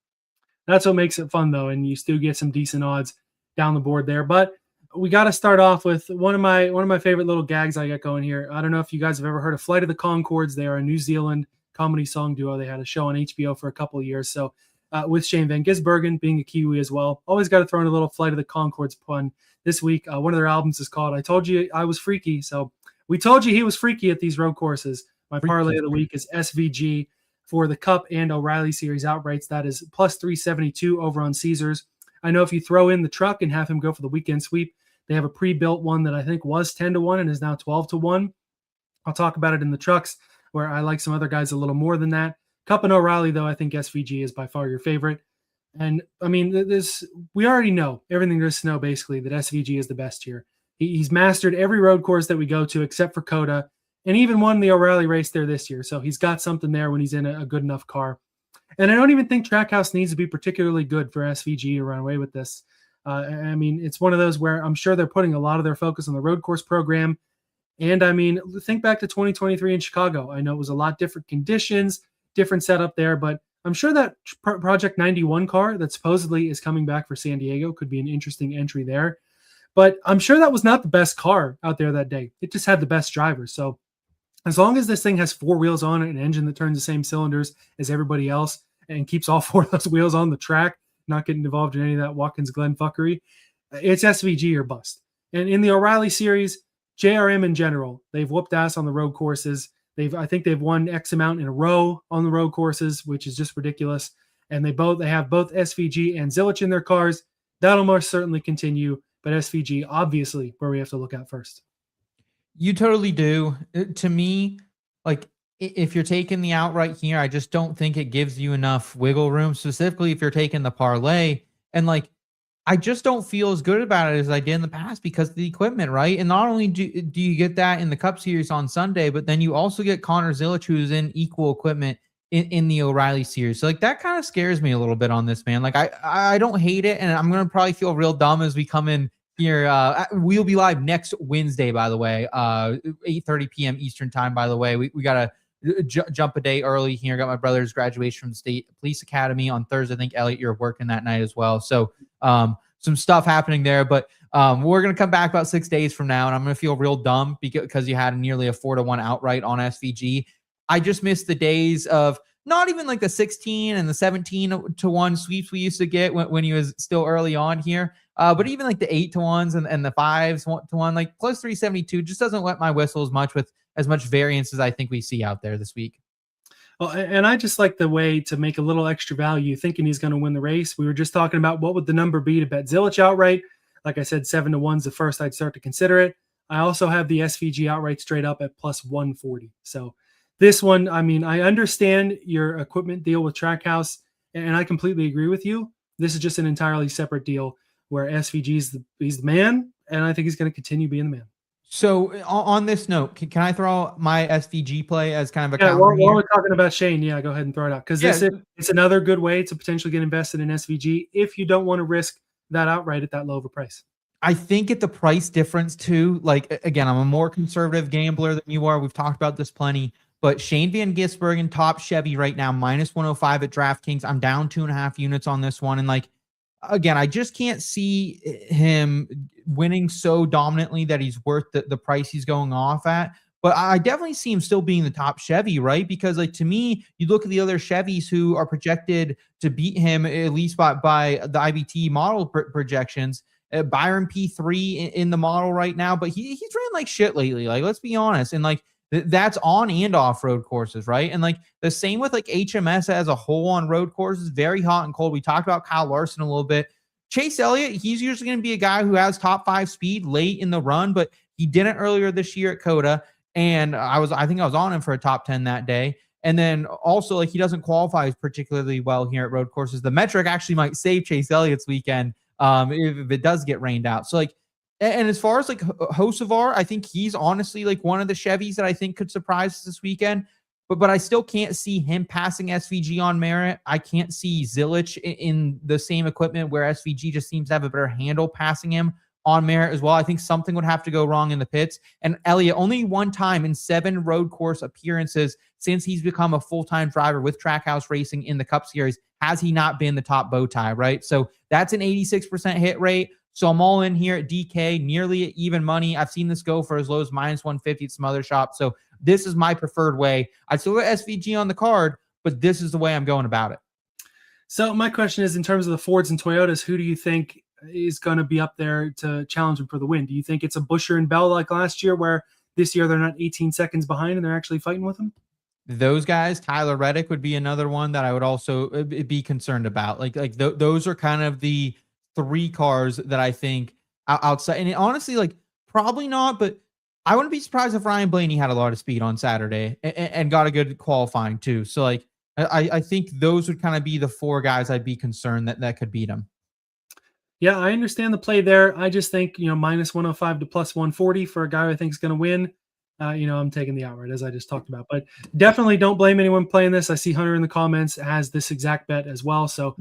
That's what makes it fun, though, and you still get some decent odds down the board there. But we got to start off with one of my favorite little gags I got going here. I don't know if you guys have ever heard of Flight of the Conchords. They are a New Zealand comedy song duo. They had a show on HBO for a couple of years. So with Shane van Gisbergen being a Kiwi as well, always got to throw in a little Flight of the Conchords pun this week. One of their albums is called I Told You I Was Freaky. So we told you he was freaky at these road courses. My parlay of the week is SVG for the Cup and O'Reilly Series outrights. That is plus 372 over on Caesars. I know if you throw in the truck and have him go for the weekend sweep, they have a pre-built one that I think was 10-1 and is now 12-1. I'll talk about it in the trucks where I like some other guys a little more than that. Cup and O'Reilly, though, I think SVG is by far your favorite. And, I mean, we already know everything there is to know, basically, that SVG is the best here. He's mastered every road course that we go to except for Coda, and even won the O'Reilly race there this year. So he's got something there when he's in a good enough car. And I don't even think Trackhouse needs to be particularly good for SVG to run away with this. I mean, it's one of those where I'm sure they're putting a lot of their focus on the road course program. And I mean, think back to 2023 in Chicago. I know it was a lot different conditions, different setup there, but I'm sure that Project 91 car that supposedly is coming back for San Diego could be an interesting entry there. But I'm sure that was not the best car out there that day. It just had the best driver. So as long as this thing has 4 wheels on it, an engine that turns the same cylinders as everybody else and keeps all 4 of those wheels on the track, not getting involved in any of that Watkins Glen fuckery, it's SVG or bust. And in the O'Reilly series, JRM in general, they've whooped ass on the road courses. I think they've won X amount in a row on the road courses, which is just ridiculous. And they have both SVG and Zilisch in their cars. That'll most certainly continue, but SVG obviously where we have to look at first. You totally do. To me, like if you're taking the outright here, I just don't think it gives you enough wiggle room, specifically if you're taking the parlay. And like, I just don't feel as good about it as I did in the past because of the equipment, right? And not only do you get that in the Cup Series on Sunday, but then you also get Connor Zilisch, who's in equal equipment in the O'Reilly series. So like that kind of scares me a little bit on this, man. Like I don't hate it, and I'm gonna probably feel real dumb as we come in here. We'll be live next Wednesday, by the way, 8:30 p.m. Eastern time. By the way, we gotta jump a day early here. Got my brother's graduation from the State Police Academy on Thursday. I think Elliot, you're working that night as well. So some stuff happening there, but we're gonna come back about 6 days from now, and I'm gonna feel real dumb because you had nearly a 4-1 outright on SVG. I just miss the days of not even like the 16 and the 17-1 sweeps we used to get when he was still early on here. But even like the 8-1s and the 5-1, like plus 372 just doesn't wet my whistle as much with as much variance as I think we see out there this week. Well, and I just like the way to make a little extra value thinking he's going to win the race. We were just talking about what would the number be to bet Zilisch outright. Like I said, 7-1's the first I'd start to consider it. I also have the SVG outright straight up at plus 140. So this one, I mean, I understand your equipment deal with Trackhouse, and I completely agree with you. This is just an entirely separate deal where SVG he's the man, and I think he's going to continue being the man. So on this note, can I throw my SVG play as kind of a counter? While we're talking about Shane, go ahead and throw it out because it's another good way to potentially get invested in SVG if you don't want to risk that outright at that low of a price. I think at the price difference too, like again, I'm a more conservative gambler than you are. We've talked about this plenty. But Shane van Gisbergen, top Chevy right now, minus 105 at DraftKings. I'm down 2.5 units on this one. And like, again, I just can't see him winning so dominantly that he's worth the price he's going off at. But I definitely see him still being the top Chevy, right? Because like to me, you look at the other Chevys who are projected to beat him, at least by the IBT model projections. Byron P3 in the model right now, but he's ran like shit lately. Like, let's be honest. And like, that's on and off road courses, right? And like the same with like HMS as a whole on road courses, very hot and cold. We talked about Kyle Larson a little bit. Chase Elliott, he's usually going to be a guy who has top 5 speed late in the run, but he didn't earlier this year at COTA. And I think I was on him for a top 10 that day. And then also like he doesn't qualify particularly well here at road courses. The metric actually might save Chase Elliott's weekend if it does get rained out. So like, and as far as like Hocevar, I think he's honestly like one of the Chevys that I think could surprise us this weekend. But I still can't see him passing SVG on merit. I can't see Zilisch in the same equipment where SVG just seems to have a better handle passing him on merit as well. I think something would have to go wrong in the pits. And Elliott, only one time in 7 road course appearances since he's become a full-time driver with Trackhouse Racing in the Cup Series, has he not been the top bow tie, right? So that's an 86% hit rate. So I'm all in here at DK, nearly even money. I've seen this go for as low as minus 150 at some other shops. So this is my preferred way. I still got SVG on the card, but this is the way I'm going about it. So my question is, in terms of the Fords and Toyotas, who do you think is going to be up there to challenge him for the win? Do you think it's a Buescher and Bell like last year, where this year they're not 18 seconds behind and they're actually fighting with him? Those guys, Tyler Reddick would be another one that I would also be concerned about. Those are kind of the 3 cars that I think outside. And honestly, like probably not, but I wouldn't be surprised if Ryan Blaney had a lot of speed on Saturday and got a good qualifying too. So like, I think those would kind of be the 4 guys I'd be concerned that could beat him. Yeah, I understand the play there. I just think, minus 105 to plus 140 for a guy who I think is going to win. I'm taking the outright as I just talked about, but definitely don't blame anyone playing this. I see Hunter in the comments has this exact bet as well. So,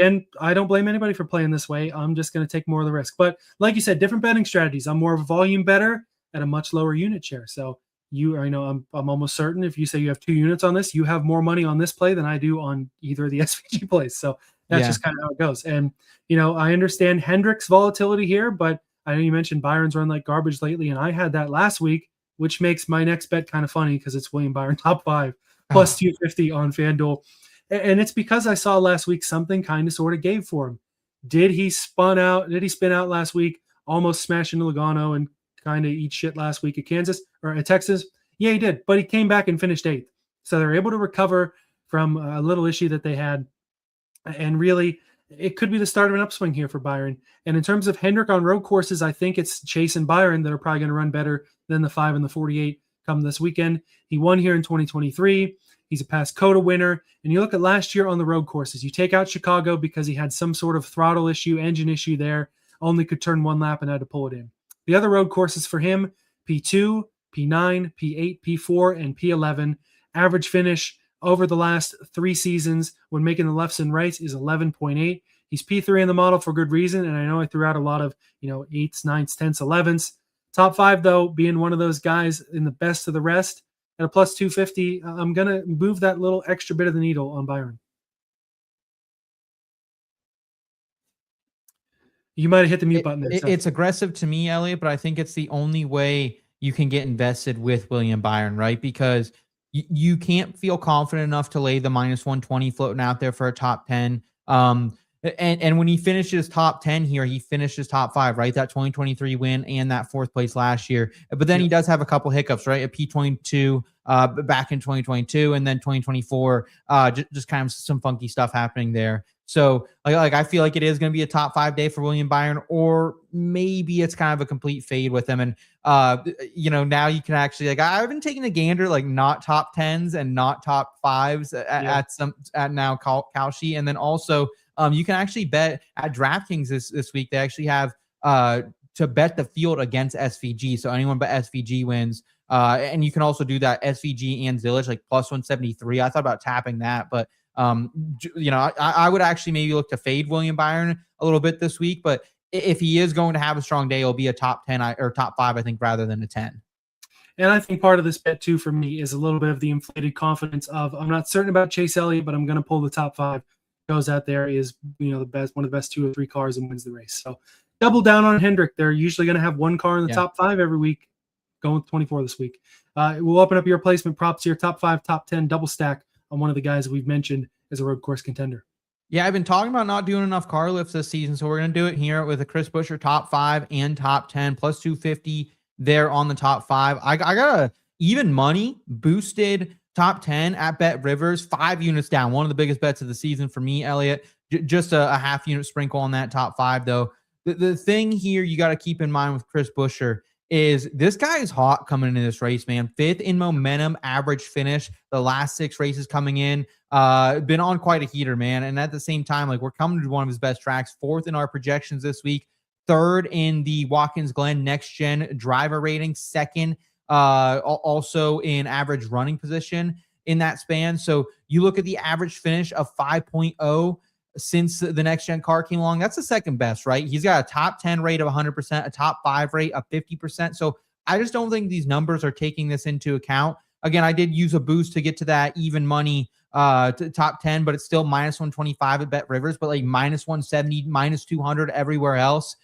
and I don't blame anybody for playing this way. I'm just going to take more of the risk, but like you said, different betting strategies. I'm more of a volume better at a much lower unit share. So I'm almost certain if you say you have 2 units on this, you have more money on this play than I do on either of the SVG plays. So that's just kind of how it goes. And, I understand Hendrick's volatility here, but I know you mentioned Byron's run like garbage lately. And I had that last week which makes my next bet kind of funny because it's William Byron top 5 plus 250 on FanDuel. And it's because I saw last week something kind of sort of gave for him. Did he spin out last week, almost smash into Logano and kind of eat shit last week at Kansas or at Texas? Yeah, he did, but he came back and finished 8th. So they're able to recover from a little issue that they had. And really, it could be the start of an upswing here for Byron. And in terms of Hendrick on road courses, I think it's Chase and Byron that are probably going to run better than the 5 and the 48 come this weekend. He won here in 2023. He's a past COTA winner. And you look at last year on the road courses, you take out Chicago because he had some sort of throttle issue, engine issue there, only could turn 1 lap and had to pull it in. The other road courses for him, P2, P9, P8, P4, and P11. Average finish over the last 3 seasons when making the lefts and rights is 11.8. He's P3 in the model for good reason, and I know I threw out a lot of 8s, 9s, 10s, 11s. Top 5, though, being one of those guys in the best of the rest at a plus 250, I'm going to move that little extra bit of the needle on Byron. You might have hit the mute button there. It's aggressive to me, Elliot, but I think it's the only way you can get invested with William Byron, right? Because you can't feel confident enough to lay the minus 120 floating out there for a top 10. And when he finishes top 10 here, he finishes top 5, right? That 2023 win and that 4th place last year. But then he does have a couple hiccups, right? A P22 back in 2022, and then 2024, just kind of some funky stuff happening there. So like I feel like it is going to be a top 5 day for William Byron, or maybe it's kind of a complete fade with him. And now you can actually I've been taking a gander, not top 10s and not top 5s at now Kalshi, and then also you can actually bet at DraftKings this week. They actually have to bet the field against SVG. So anyone but SVG wins. And you can also do that SVG and Zilisch, plus 173. I thought about tapping that, but I would actually maybe look to fade William Byron a little bit this week. But if he is going to have a strong day, it'll be a top 10 or top 5, I think, rather than a 10. And I think part of this bet too for me is a little bit of the inflated confidence of, I'm not certain about Chase Elliott, but I'm going to pull the top 5. Goes out there is the best, one of the best 2 or 3 cars, and wins the race. So double down on Hendrick. They're usually going to have 1 car in the top 5 every week. Going with 24 this week. We'll open up your placement props here. Top 5, top 10, double stack on one of the guys we've mentioned as a road course contender. Yeah, I've been talking about not doing enough car lifts this season, so we're going to do it here with a Chris Buescher top 5 and top 10 plus 250 there on the top 5. I got a even money boosted top 10 at BetRivers, 5 units down. One of the biggest bets of the season for me, Elliot. Just a half unit sprinkle on that top 5, though. The thing here you got to keep in mind with Chris Buescher is this guy is hot coming into this race, man. 5th in momentum, average finish, the last 6 races coming in. Been on quite a heater, man. And at the same time, we're coming to one of his best tracks. 4th in our projections this week. 3rd in the Watkins Glen next gen driver rating. 2nd also in average running position in that span. So you look at the average finish of 5.0 since the next gen car came along. That's the 2nd best, right? He's got a top 10 rate of 100%, a top 5 rate of 50%. So I just don't think these numbers are taking this into account. Again, I did use a boost to get to that even money to top 10, but it's still minus 125 at BetRivers, but minus 170, minus 200 everywhere else.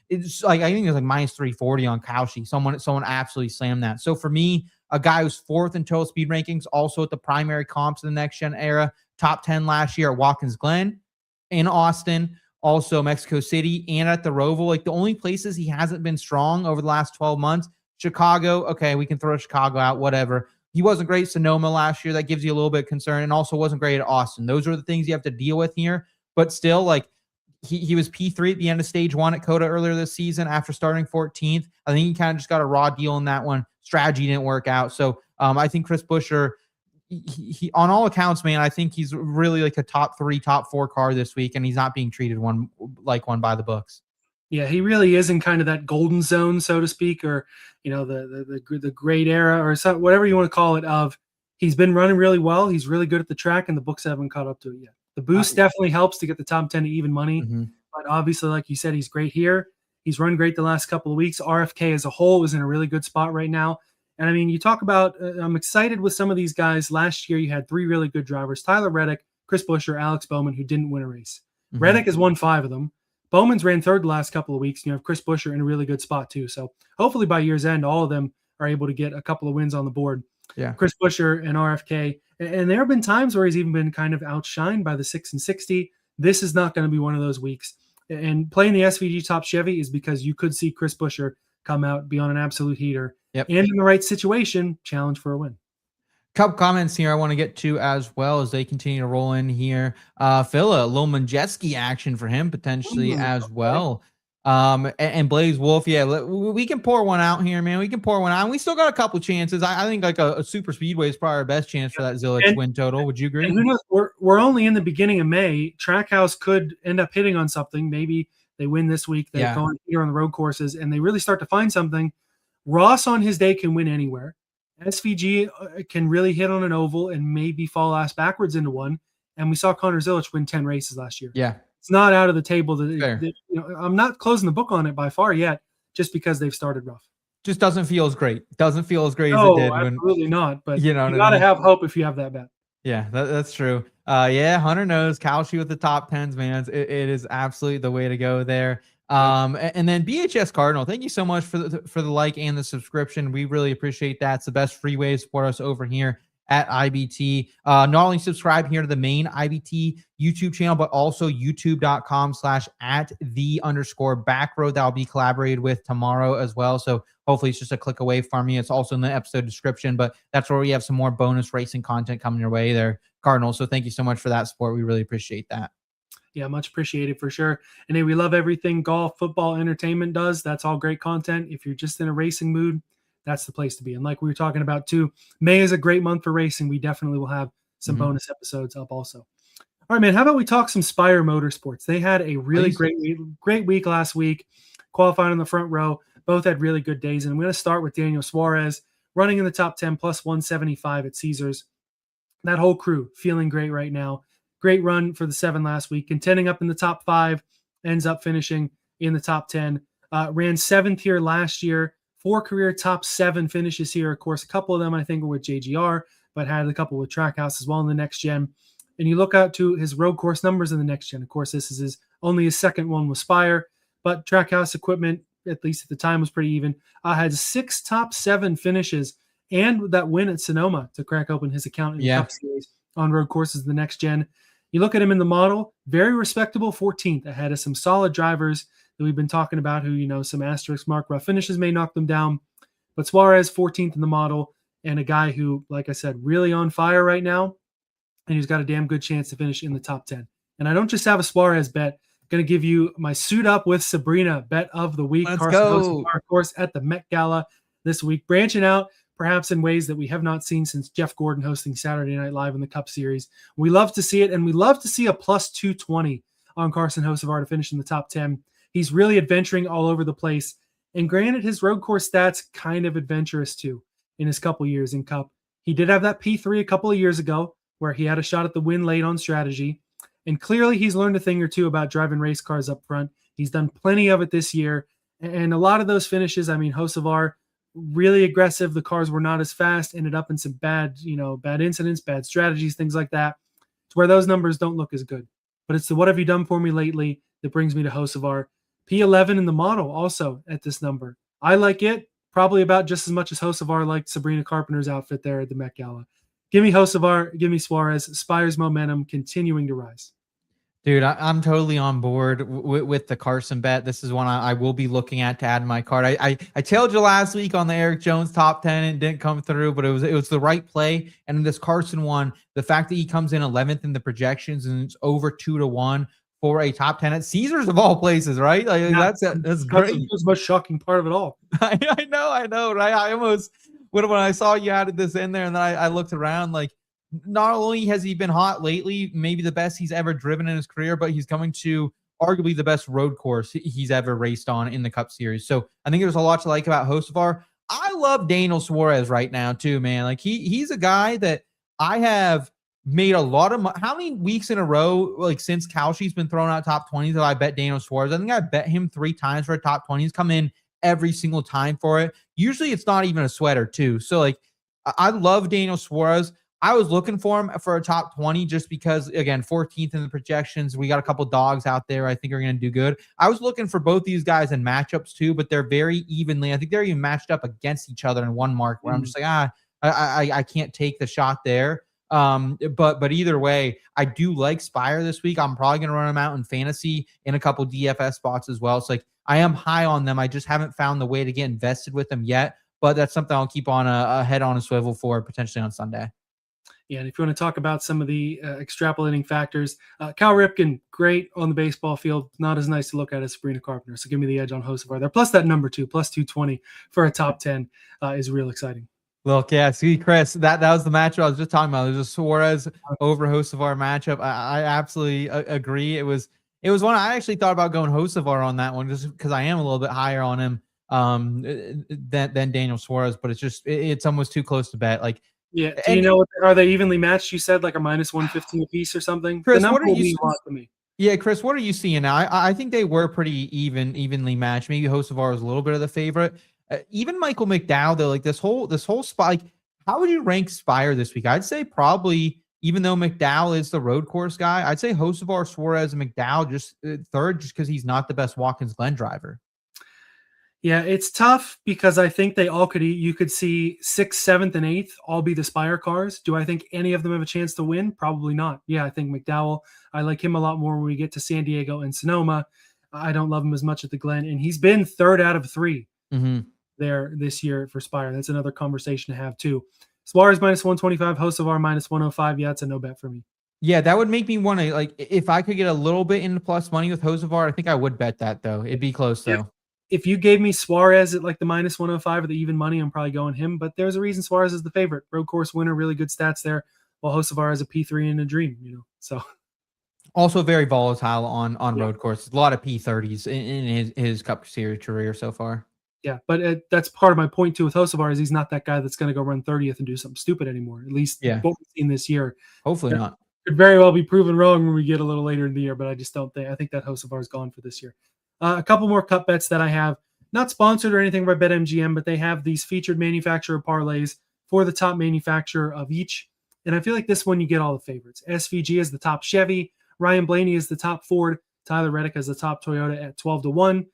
It's I think it's minus 340 on Kalshi. Someone absolutely slammed that. So for me, a guy who's 4th in total speed rankings, also at the primary comps in the next gen era, top 10 last year at Watkins Glen, in Austin, also Mexico City, and at the Roval. The only places he hasn't been strong over the last 12 months, Chicago. Okay, we can throw Chicago out, whatever. He wasn't great at Sonoma last year. That gives you a little bit of concern, and also wasn't great at Austin. Those are the things you have to deal with here. But still, he was P3 at the end of stage 1 at COTA earlier this season after starting 14th. I think he kind of just got a raw deal in that one. Strategy didn't work out. So I think Chris Buescher, he on all accounts, man, I think he's really a top 3, top 4 car this week, and he's not being treated one by the books. Yeah, he really is in kind of that golden zone, so to speak, or the great era, or whatever you want to call it. Of he's been running really well. He's really good at the track, and the books haven't caught up to it yet. The boost definitely helps to get the top 10 to even money, but obviously, like you said, he's great here. He's run great the last couple of weeks. RFK as a whole is in a really good spot right now. And I mean, you talk about, I'm excited with some of these guys. Last year, you had 3 really good drivers: Tyler Reddick, Chris Buescher, Alex Bowman, who didn't win a race. Reddick has won 5 of them. Bowman's ran 3rd the last couple of weeks. You have Chris Buescher in a really good spot too. So hopefully by year's end, all of them are able to get a couple of wins on the board. Yeah. Chris Buescher and RFK. And there have been times where he's even been kind of outshined by the 6 and 60. This is not going to be one of those weeks. And playing the SVG Top Chevy is because you could see Chris Buescher come out, be on an absolute heater, and in the right situation, challenge for a win. Couple comments here I want to get to as well as they continue to roll in here. Phil, a little Manjeski action for him potentially as well. And Blaze Wolf, we can pour one out here, man. We can pour one out. And we still got a couple chances. I think like a super speedway is probably our best chance for that Zilisch win total. Would you agree? And who knows? We're only in the beginning of May. Trackhouse could end up hitting on something. Maybe they win this week. They're going here on the road courses, and they really start to find something. Ross on his day can win anywhere. SVG can really hit on an oval and maybe fall ass backwards into one. And we saw Connor Zilisch win 10 races last year. Yeah. It's not out of the table. That I'm not closing the book on it by far yet, just because they've started rough. Just doesn't feel as great. Doesn't feel as great as No, it did. absolutely not. But you got to have hope if you have that bet. Yeah, that's true. Hunter knows Kalshi with the top 10s, man. It is absolutely the way to go there. And then BHS Cardinal, thank you so much for the like and the subscription. We really appreciate that. It's the best free way to support us over here at IBT. Not only subscribe here to the main IBT YouTube channel, but also youtube.com/@the_backroad that I'll be collaborated with tomorrow as well. So hopefully it's just a click away from me. It's also in the episode description, but that's where we have some more bonus racing content coming your way there, Cardinal. So thank you so much for that support. We really appreciate that. Yeah, much appreciated for sure. And hey, we love everything golf, football, entertainment does. That's all great content. If you're just in a racing mood, that's the place to be. And like we were talking about too, May is a great month for racing. We definitely will have some bonus episodes up also. All right, man, how about we talk some Spire Motorsports? They had a really great week last week, qualifying in the front row. Both had really good days. And I'm going to start with Daniel Suarez running in the top 10 plus 175 at Caesars. That whole crew feeling great right now. Great run for the 7 last week, contending up in the top 5, ends up finishing in the top 10. Ran 7th here last year, 4 career top 7 finishes here. Of course, a couple of them I think were with JGR, but had a couple with Trackhouse as well in the next gen. And you look out to his road course numbers in the next gen. Of course, this is only his second one with Spire, but Trackhouse equipment, at least at the time, was pretty even. Had 6 top 7 finishes and that win at Sonoma to crack open his account in the Cup Series on road courses in the next gen. You look at him in the model, very respectable 14th, ahead of some solid drivers that we've been talking about who, some asterisk mark rough finishes may knock them down. But Suarez, 14th in the model, and a guy who, like I said, really on fire right now, and he's got a damn good chance to finish in the top 10. And I don't just have a Suarez bet. I'm going to give you my suit up with Sabrina bet of the week. Let's Carson go. Hocevar, of course, at the Met Gala this week, branching out perhaps in ways that we have not seen since Jeff Gordon hosting Saturday Night Live in the Cup Series. We love to see it, and we love to see a plus 220 on Carson Hocevar to finish in the top 10. He's really adventuring all over the place. And granted, his road course stats kind of adventurous too in his couple years in Cup. He did have that P3 a couple of years ago where he had a shot at the win late on strategy. And clearly he's learned a thing or two about driving race cars up front. He's done plenty of it this year. And a lot of those finishes, Hocevar, really aggressive. The cars were not as fast, ended up in some bad incidents, bad strategies, things like that. It's where those numbers don't look as good. But it's the what have you done for me lately that brings me to Hocevar. P11 in the model also at this number. I like it probably about just as much as Hocevar liked Sabrina Carpenter's outfit there at the Met Gala. Give me Hocevar, give me Suarez. Spire's momentum continuing to rise. Dude, I'm totally on board with the Carson bet. This is one I will be looking at to add my card. I told you last week on the Eric Jones top 10 and didn't come through, but it was the right play. And in this Carson one, the fact that he comes in 11th in the projections and it's over 2-1 for a top 10 at Caesars of all places, right? Like that's great. That's the most shocking part of it all. I know, right? I almost when I saw you added this in there, and then I looked around like. Not only has he been hot lately, maybe the best he's ever driven in his career, but he's coming to arguably the best road course he's ever raced on in the Cup Series. So I think there's a lot to like about Hocevar. I love Daniel Suarez right now too, man. Like he's a guy that I have made a lot of money. How many weeks in a row, like since Kalshi's been thrown out top 20s, that I bet Daniel Suarez? I think I bet him 3 times for a top 20. He's come in every single time for it. Usually it's not even a sweater too. So like I love Daniel Suarez. I was looking for him for a top 20 just because, again, 14th in the projections. We got a couple dogs out there I think are going to do good. I was looking for both these guys in matchups too, but they're very evenly. I think they're even matched up against each other in one mark where I'm just like, I can't take the shot there. But either way, I do like Spire this week. I'm probably going to run them out in fantasy in a couple DFS spots as well. So like I am high on them. I just haven't found the way to get invested with them yet, but that's something I'll keep on a head on a swivel for potentially on Sunday. Yeah, and if you want to talk about some of the extrapolating factors, Cal Ripken, great on the baseball field, not as nice to look at as Sabrina Carpenter. So give me the edge on Hocevar there. Plus that number 2, plus 220 for a top 10 is real exciting. Look, yeah, see, Chris, that was the matchup I was just talking about. There's a Suarez over Hocevar matchup. I absolutely agree. It was one I actually thought about going Hocevar on that one just because I am a little bit higher on him than Daniel Suarez, but it's almost too close to bet. Like, yeah, do you know are they evenly matched? You said like a minus 115 a piece or something. Chris, the what are you mean a lot to me. Yeah, Chris, what are you seeing now? I think they were pretty evenly matched. Maybe Hocevar was a little bit of the favorite. Even Michael McDowell, though, like this whole spot, like, how would you rank Spire this week? I'd say probably, even though McDowell is the road course guy, I'd say Hocevar, Suarez, and McDowell just third, just because he's not the best Watkins Glen driver. Yeah, it's tough because I think they all you could see 6th, 7th, and 8th all be the Spire cars. Do I think any of them have a chance to win? Probably not. Yeah, I think McDowell, I like him a lot more when we get to San Diego and Sonoma. I don't love him as much at the Glen, and he's been 3rd out of 3 there this year for Spire. That's another conversation to have too. Suarez minus 125, Hocevar minus 105. Yeah, it's a no bet for me. Yeah, that would make me want to, like, if I could get a little bit into plus money with Hocevar, I think I would bet that, though. It'd be close, though. Yeah. If you gave me Suarez at like the minus 105 or the even money, I'm probably going him. But there's a reason Suarez is the favorite. Road course winner, really good stats there. While Hocevar is a P3 in a dream, So also very volatile on road course. A lot of P30s in his Cup Series career so far. Yeah, but that's part of my point too with Hocevar is he's not that guy that's going to go run 30th and do something stupid anymore. At least what we've seen this year. Hopefully not. Could very well be proven wrong when we get a little later in the year, but I just don't think. I think that Hocevar is gone for this year. A couple more cup bets that I have, not sponsored or anything by BetMGM, but they have these featured manufacturer parlays for the top manufacturer of each. And I feel like this one you get all the favorites. SVG is the top Chevy, Ryan Blaney is the top Ford, Tyler Reddick is the top Toyota at 12-1.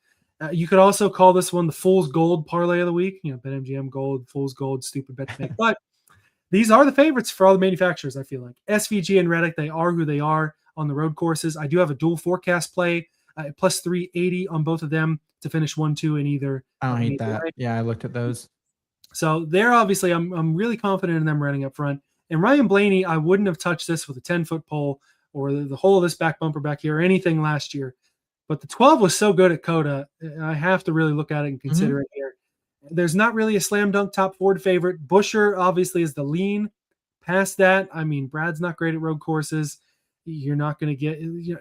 You could also call this one the Fool's Gold parlay of the week. BetMGM Gold, Fool's Gold, stupid bet to make. But these are the favorites for all the manufacturers, I feel like. SVG and Reddick, they are who they are on the road courses. I do have a dual forecast play, plus 380 on both of them to finish 1-2 in either. I don't hate that. Yeah, I looked at those. So they're obviously, I'm really confident in them running up front. And Ryan Blaney, I wouldn't have touched this with a 10-foot pole or the whole of this back bumper back here or anything last year. But the 12 was so good at Coda, I have to really look at it and consider it here. There's not really a slam dunk top Ford favorite. Buescher obviously is the lean. Past that, I mean, Brad's not great at road courses. You're not going to get, you're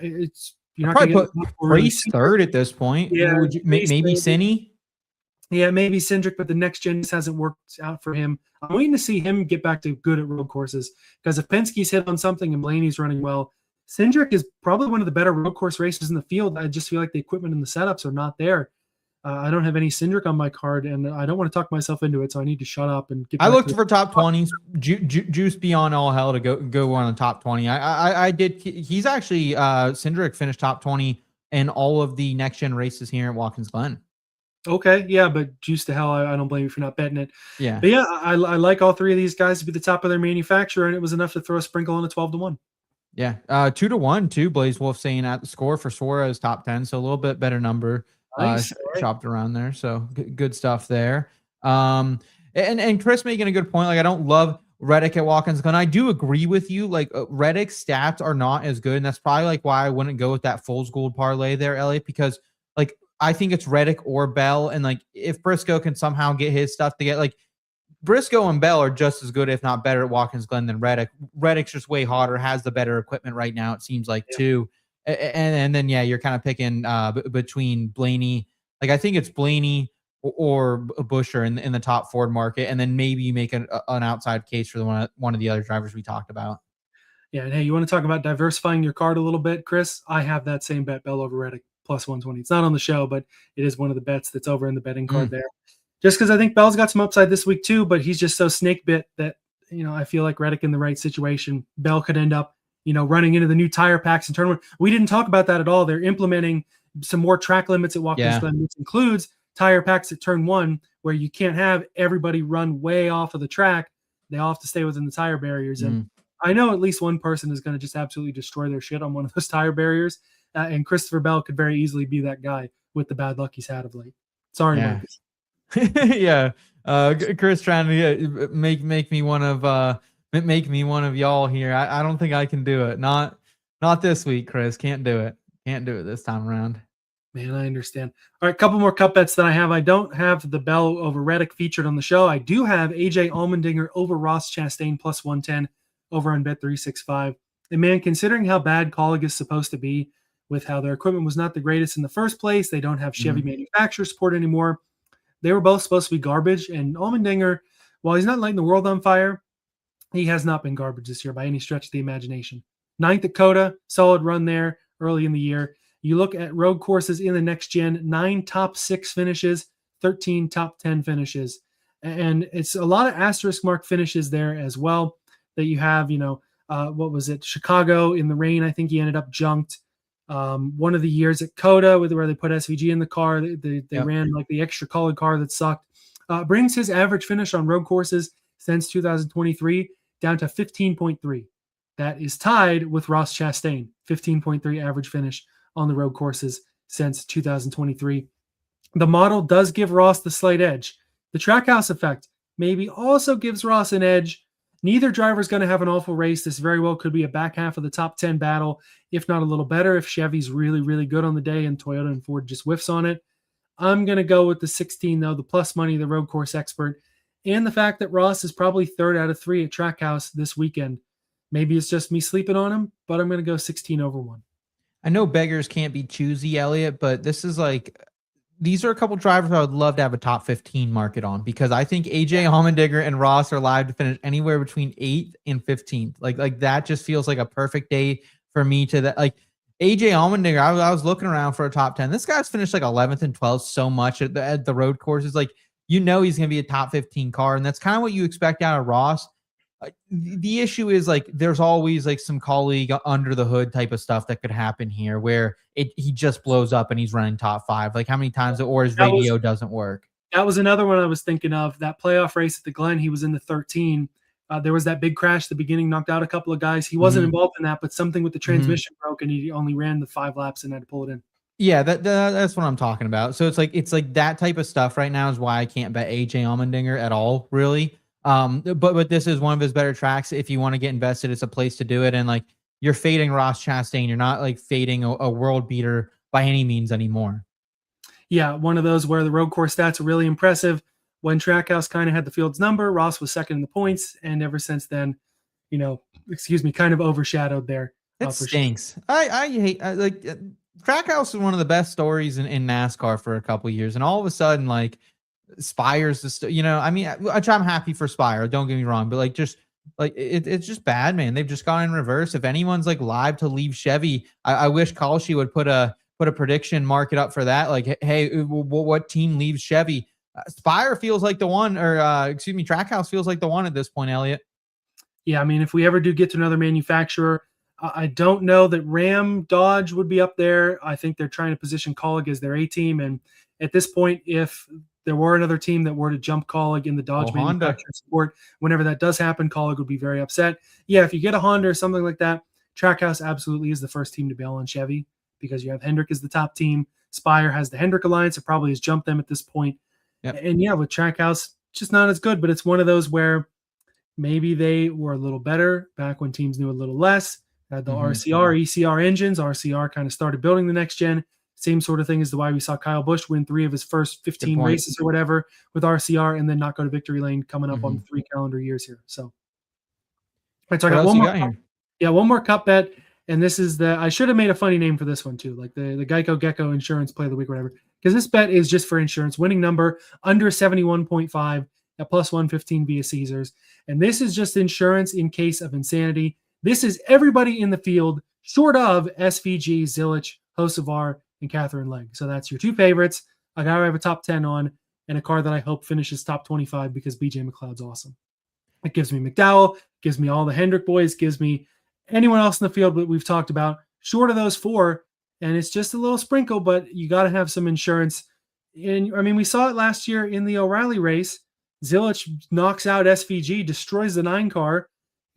not going to get Race third at this point. Yeah, maybe Cinny. Yeah, maybe Cindric, but the next gen just hasn't worked out for him. I'm waiting to see him get back to good at road courses because if Penske's hit on something and Blaney's running well, Cindric is probably one of the better road course races in the field. I just feel like the equipment and the setups are not there. I don't have any Cindric on my card, and I don't want to talk myself into it, so I need to shut up and get. I looked for top 20s, juice beyond all hell to go on the top 20. I did. He's actually Cindric finished top 20 in all of the next gen races here at Watkins Glen. Okay, yeah, but juice to hell, I don't blame you for not betting it. Yeah, but yeah, I like all three of these guys to be the top of their manufacturer, and it was enough to throw a sprinkle on a 12-1. Yeah, 2-1 too. Blaze Wolf saying at the score for Suarez top 10, so a little bit better number. Nice. Shopped around there, so good stuff there. And Chris making a good point. Like I don't love Reddick at Watkins Glen. I do agree with you. Like Reddick's stats are not as good, and that's probably like why I wouldn't go with that Fool's Gold parlay there, Elliot, because like I think it's Reddick or Bell, and like if Briscoe can somehow get his stuff to get like Briscoe and Bell are just as good, if not better, at Watkins Glen than Reddick. Reddick's just way hotter, has the better equipment right now. It seems like too. And then, yeah, you're kind of picking between Blaney. Like, I think it's Blaney or Buescher in the top Ford market. And then maybe you make an outside case for one of the other drivers we talked about. Yeah. And hey, you want to talk about diversifying your card a little bit, Chris? I have that same bet, Bell over Reddick, plus 120. It's not on the show, but it is one of the bets that's over in the betting card there. Just because I think Bell's got some upside this week too, but he's just so snake bit that I feel like Reddick in the right situation, Bell could end up, running into the new tire packs in turn one. We didn't talk about that at all. They're implementing some more track limits at Watkins Glen, which includes tire packs at turn one, where you can't have everybody run way off of the track. They all have to stay within the tire barriers. And I know at least one person is going to just absolutely destroy their shit on one of those tire barriers. And Christopher Bell could very easily be that guy with the bad luck he's had of late. Sorry, Marcus. Yeah. Chris trying to make me one of y'all here. I don't think I can do it. Not this week, Chris. Can't do it. Can't do it this time around. Man, I understand. All right, couple more cup bets that I have. I don't have the Bell over Reddick featured on the show. I do have AJ Allmendinger over Ross Chastain plus 110 over on Bet365. And man, considering how bad Kaulig is supposed to be, with how their equipment was not the greatest in the first place, they don't have Chevy manufacturer support anymore. They were both supposed to be garbage. And Allmendinger, while he's not lighting the world on fire, he has not been garbage this year by any stretch of the imagination. 9th at Coda, solid run there early in the year. You look at road courses in the next gen, 9 top 6 finishes, 13 top 10 finishes. And it's a lot of asterisk mark finishes there as well that you have, what was it? Chicago in the rain. I think he ended up junked. One of the years at Coda where they put SVG in the car, they ran like the extra colored car that sucked. Brings his average finish on road courses since 2023 down to 15.3. That is tied with Ross Chastain, 15.3 average finish on the road courses since 2023. The model does give Ross the slight edge. The Trackhouse effect maybe also gives Ross an edge. Neither driver is going to have an awful race. This very well could be a back half of the top 10 battle, if not a little better, if Chevy's really, really good on the day and Toyota and Ford just whiffs on it. I'm going to go with the 16, though, the plus money, the road course expert, and the fact that Ross is probably 3rd out of 3 at Trackhouse this weekend. Maybe it's just me sleeping on him, but I'm going to go 16 over 1. I know beggars can't be choosy, Elliot, but these are a couple drivers I would love to have a top 15 market on, because I think AJ Allmendinger and Ross are live to finish anywhere between 8th and 15th. Like that just feels like a perfect day for me to that. Like AJ Allmendinger, I was looking around for a top 10. This guy's finished like 11th and 12th so much at the road courses. Like, he's going to be a top 15 car, and that's kind of what you expect out of Ross. The issue is there's always some colleague under the hood type of stuff that could happen here where he just blows up and he's running top 5. Like how many times or his radio doesn't work. That was another one I was thinking of. That playoff race at the Glen, he was in the 13. There was that big crash at the beginning, knocked out a couple of guys. He wasn't involved in that, but something with the transmission broke and he only ran the 5 laps and had to pull it in. Yeah, that's what I'm talking about. So it's like that type of stuff right now is why I can't bet AJ Allmendinger at all, really. But this is one of his better tracks. If you want to get invested, it's a place to do it. And you're fading Ross Chastain. You're not fading a world beater by any means anymore. Yeah, one of those where the road course stats are really impressive. When Trackhouse kind of had the field's number, Ross was 2nd in the points, and ever since then, kind of overshadowed there. It stinks. Sure. I hate Trackhouse is one of the best stories in NASCAR for a couple of years, and all of a sudden, Spire's just, which I'm happy for Spire, don't get me wrong, but it's just bad, man. They've just gone in reverse. If anyone's live to leave Chevy, I wish Kalshi would put a prediction market up for that. Hey, what team leaves Chevy? Spire feels like the one, or Trackhouse feels like the one at this point, Elliot. Yeah, if we ever do get to another manufacturer, I don't know that Ram Dodge would be up there. I think they're trying to position Kaulig as their A team, and at this point, if there were another team that were to jump Kaulig in the Dodge manufacturer support, whenever that does happen, Kaulig would be very upset. Yeah, if you get a Honda or something like that, Trackhouse absolutely is the first team to bail on Chevy, because you have Hendrick as the top team. Spire has the Hendrick Alliance. It probably has jumped them at this point. Yep. And yeah, with Trackhouse, just not as good, but it's one of those where maybe they were a little better back when teams knew a little less. Had the RCR, ECR engines. RCR kind of started building the next gen. Same sort of thing as the why we saw Kyle Busch win 3 of his first 15 races or whatever with RCR, and then not go to victory lane coming up on 3 calendar years here. So, I got one more cup bet, and this is I should have made a funny name for this one too, like the Geico Gecko Insurance Play of the Week or whatever, because this bet is just for insurance. Winning number under 71.5 at plus 115 via Caesars, and this is just insurance in case of insanity. This is everybody in the field short of SVG, Zilisch, Hocevar, and Catherine Legg. So that's your 2 favorites, a guy I have a top 10 on, and a car that I hope finishes top 25 because BJ McLeod's awesome. It gives me McDowell, gives me all the Hendrick boys, gives me anyone else in the field that we've talked about, short of those 4. And it's just a little sprinkle, but you got to have some insurance. And I mean, we saw it last year in the O'Reilly race. Zilisch knocks out SVG, destroys the 9 car,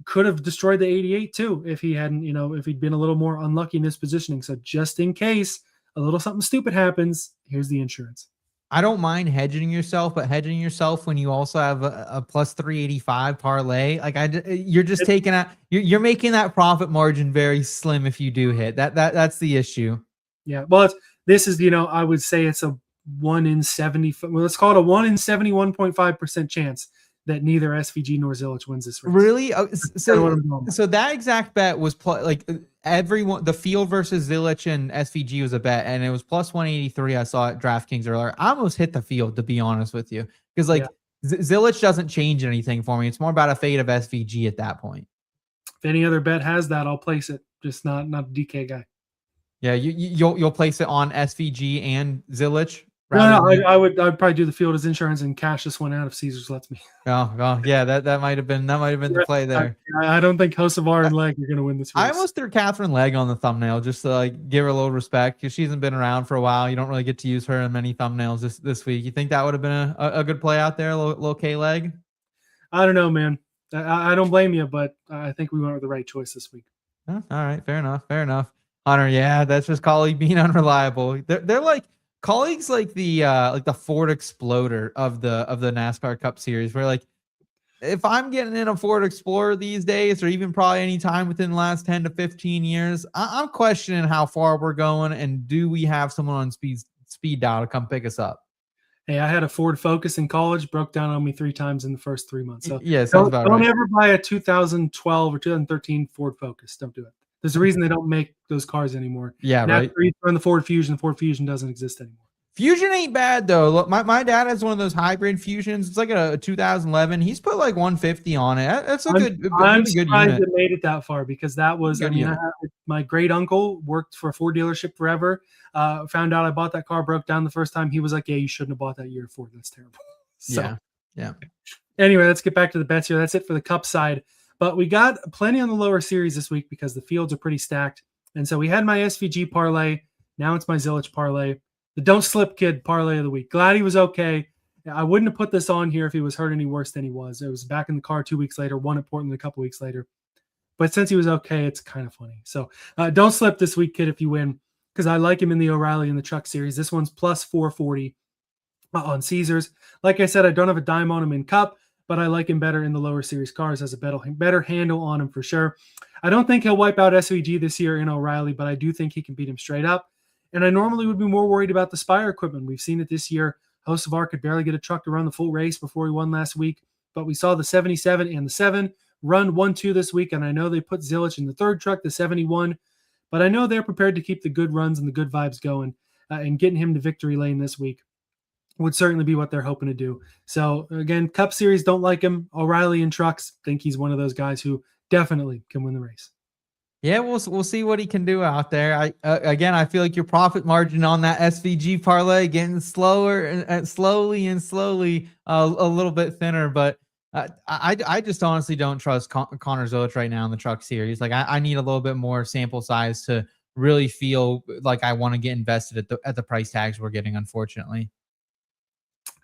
could have destroyed the 88 too if he hadn't, if he'd been a little more unlucky in his positioning. So just in case a little something stupid happens, here's the insurance. I don't mind hedging yourself, but hedging yourself when you also have a plus 385 parlay, like you're just taking out, you're making that profit margin very slim if you do hit that's the issue. Yeah. Well, this is, I would say it's a 1 in 70. Well, let's call it a 1 in 71.5% chance that neither SVG nor Zilisch wins this race. Really? So that exact bet was everyone, the field versus Zilisch and SVG was a bet, and it was plus 183. I saw at DraftKings earlier. I almost hit the field, to be honest with you, because Zilisch doesn't change anything for me. It's more about a fade of SVG at that point. If any other bet has that, I'll place it. Just not a DK guy. Yeah, you'll place it on SVG and Zilisch. No, I'd probably do the field as insurance and cash this one out if Caesars lets me. Oh, yeah, that might have been the play there. I don't think Hocevar and Legg are going to win this race. I almost threw Catherine Legg on the thumbnail just to give her a little respect, because she hasn't been around for a while. You don't really get to use her in many thumbnails this week. You think that would have been a good play out there, little K Legg? I don't know, man. I don't blame you, but I think we went with the right choice this week. All right, fair enough. Hunter, yeah, that's just colleague being unreliable. They're like colleagues, like the Ford Exploder of the NASCAR Cup Series, where if I'm getting in a Ford Explorer these days, or even probably any time within the last 10 to 15 years, I'm questioning how far we're going, and do we have someone on speed dial to come pick us up? Hey, I had a Ford Focus in college, broke down on me 3 times in the first 3 months. So yeah, don't ever buy a 2012 or 2013 Ford Focus. Don't do it. There's a reason they don't make those cars anymore. Yeah, now, right. You run the Ford Fusion. The Ford Fusion doesn't exist anymore. Fusion ain't bad though. Look, my dad has one of those hybrid Fusions. It's like a 2011. He's put 150 on it. That's a good surprised unit. it made it that far, because that was, my great uncle worked for a Ford dealership forever. Found out I bought that car, broke down the first time. He was like, "Yeah, you shouldn't have bought that year Ford. That's terrible." So, yeah. Anyway, let's get back to the bets here. That's it for the Cup side. But we got plenty on the lower series this week because the fields are pretty stacked. And so we had my SVG parlay. Now it's my Zilisch parlay. The Don't Slip Kid parlay of the week. Glad he was okay. I wouldn't have put this on here if he was hurt any worse than he was. It was back in the car 2 weeks later, won at Portland a couple weeks later. But since he was okay, it's kind of funny. So don't slip this week, kid, if you win, because I like him in the O'Reilly and the Truck Series. This one's plus 440 on Caesars. Like I said, I don't have a dime on him in Cup, but I like him better in the lower series cars. Has a better handle on him for sure. I don't think he'll wipe out SVG this year in O'Reilly, but I do think he can beat him straight up. And I normally would be more worried about the Spire equipment. We've seen it this year. Hocevar could barely get a truck to run the full race before he won last week, but we saw the 77 and the 7 run 1-2 this week, and I know they put Zilisch in the third truck, the 71, but I know they're prepared to keep the good runs and the good vibes going, and getting him to victory lane this week would certainly be what they're hoping to do. So again, Cup Series, don't like him. O'Reilly and trucks, think he's one of those guys who definitely can win the race. Yeah, we'll see what he can do out there. I feel like your profit margin on that SVG parlay getting slower and slowly a little bit thinner. But I just honestly don't trust Connor Zilisch right now in the Truck Series. Like I need a little bit more sample size to really feel like I want to get invested at the price tags we're getting, unfortunately.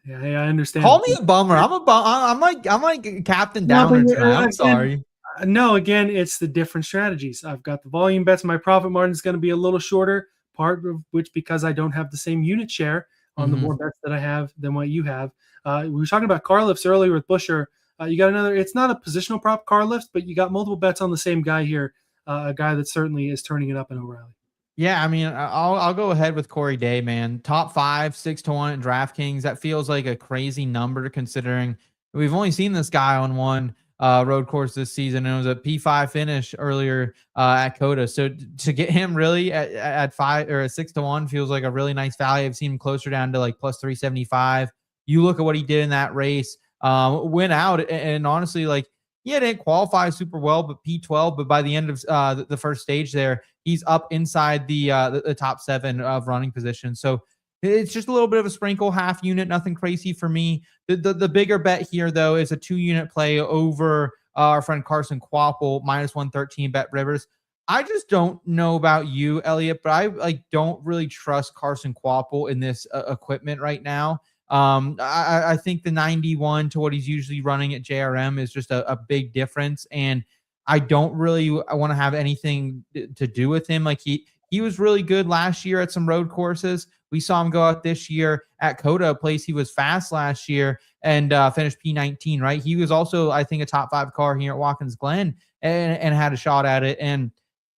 Yeah, hey, I understand. Call me a bummer. I'm like Captain Downer tonight. I'm sorry. No, again, it's the different strategies. I've got the volume bets. My profit margin is going to be a little shorter, part of which because I don't have the same unit share on the more bets that I have than what you have. We were talking about car lifts earlier with Buescher. You got another, it's not a positional prop car lift, but you got multiple bets on the same guy here, a guy that certainly is turning it up in O'Reilly. Yeah, I mean, I'll go ahead with Corey Day, man. Top 5, 6-1 at DraftKings. That feels like a crazy number considering we've only seen this guy on one road course this season, and it was a P5 finish earlier at Coda. So to get him really at 5 or 6-1 feels like a really nice value. I've seen him closer down to like plus 375. You look at what he did in that race, went out, and honestly, like, yeah, didn't qualify super well, but P12. But by the end of the first stage there, he's up inside the top 7 of running position. So It's just a little bit of a sprinkle, half unit, nothing crazy for me. The bigger bet here, though, is a 2-unit play over our friend Carson Kvapil, -113 BetRivers. I just don't know about you, Elliot, but I don't really trust Carson Kvapil in this equipment right now. I think the 91 to what he's usually running at JRM is just a big difference, and I don't really want to have anything to do with him. Like he was really good last year at some road courses. We saw him go out this year at COTA, a place he was fast last year, and finished P19, right? He was also, I think, a top 5 car here at Watkins Glen and had a shot at it. And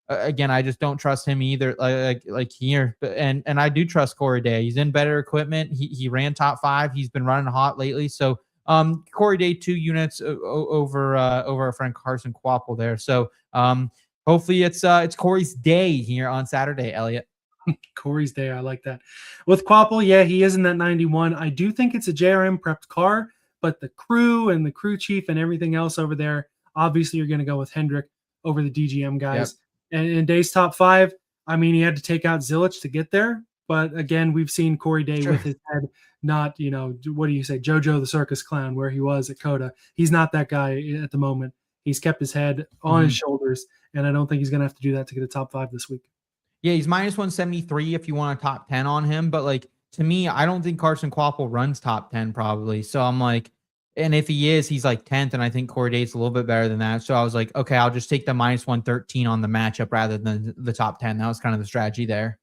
again, I just don't trust him either, like here. And I do trust Corey Day. He's in better equipment. He ran top 5. He's been running hot lately. So Corey Day 2 units over our friend Carson Kvapil there. So hopefully it's Corey's day here on Saturday, Elliot. Corey's day. I like that. With Kvapil, yeah, he is in that 91. I do think it's a JRM prepped car, but the crew and the crew chief and everything else over there, obviously you're going to go with Hendrick over the DGM guys. Yep. And in Day's top 5, I mean, he had to take out Zilisch to get there. But again, we've seen Corey Day with his head, not, what do you say, JoJo the Circus Clown, where he was at COTA. He's not that guy at the moment. He's kept his head on his shoulders, and I don't think he's going to have to do that to get a top 5 this week. Yeah, he's -173 if you want a top 10 on him. But, like, to me, I don't think Carson Kvapil runs top 10 probably. So I'm like, and if he is, he's like 10th, and I think Corey Day's a little bit better than that. So I was like, okay, I'll just take the -113 on the matchup rather than the top 10. That was kind of the strategy there.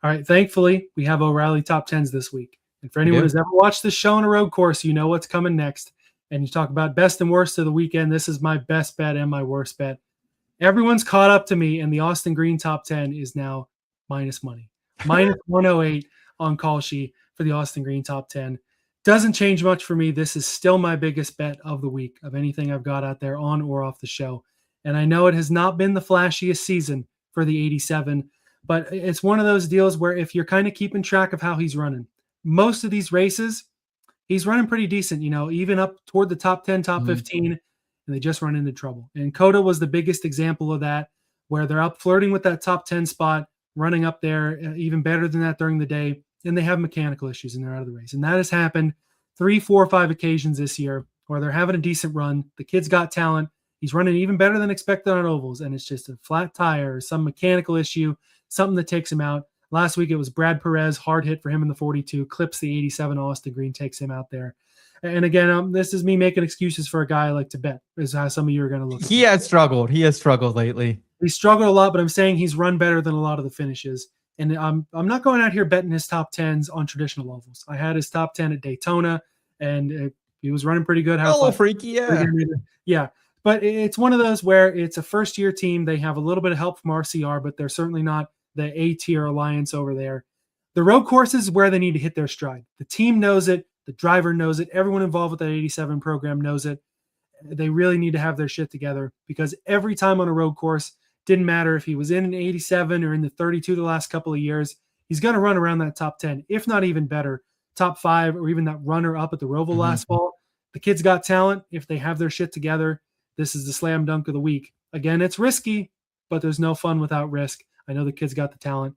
All right, thankfully, we have O'Reilly top 10s this week. And for anyone who's ever watched this show on a road course, you know what's coming next. And you talk about best and worst of the weekend. This is my best bet and my worst bet. Everyone's caught up to me, and the Austin Green top 10 is now minus money. -108 on Kalshi for the Austin Green top 10. Doesn't change much for me. This is still my biggest bet of the week of anything I've got out there on or off the show. And I know it has not been the flashiest season for the 87, but it's one of those deals where if you're kind of keeping track of how he's running, most of these races, he's running pretty decent, even up toward the top 10, top 15, and they just run into trouble. And COTA was the biggest example of that, where they're up flirting with that top 10 spot, running up there, even better than that during the day, and they have mechanical issues and they're out of the race. And that has happened 3, 4, 5 occasions this year where they're having a decent run. The kid's got talent. He's running even better than expected on ovals, and it's just a flat tire or some mechanical issue, something that takes him out. Last week it was Brad Perez, hard hit for him in the 42, clips the 87 Austin Green, takes him out there. And again, this is me making excuses for a guy I like to bet, is how some of you are going to look at. He has struggled lately. He struggled a lot, but I'm saying he's run better than a lot of the finishes. And I'm not going out here betting his top 10s on traditional ovals. I had his top 10 at Daytona, and he was running pretty good. A little freaky, yeah. Yeah. But it's one of those where it's a first-year team. They have a little bit of help from RCR, but they're certainly not the A-tier alliance over there. The road course is where they need to hit their stride. The team knows it. The driver knows it. Everyone involved with that 87 program knows it. They really need to have their shit together, because every time on a road course, didn't matter if he was in an 87 or in the 32 the last couple of years, he's going to run around that top 10, if not even better, top 5, or even that runner up at the Roval last fall. The kid's got talent. If they have their shit together, this is the slam dunk of the week. Again, it's risky, but there's no fun without risk. I know the kid's got the talent.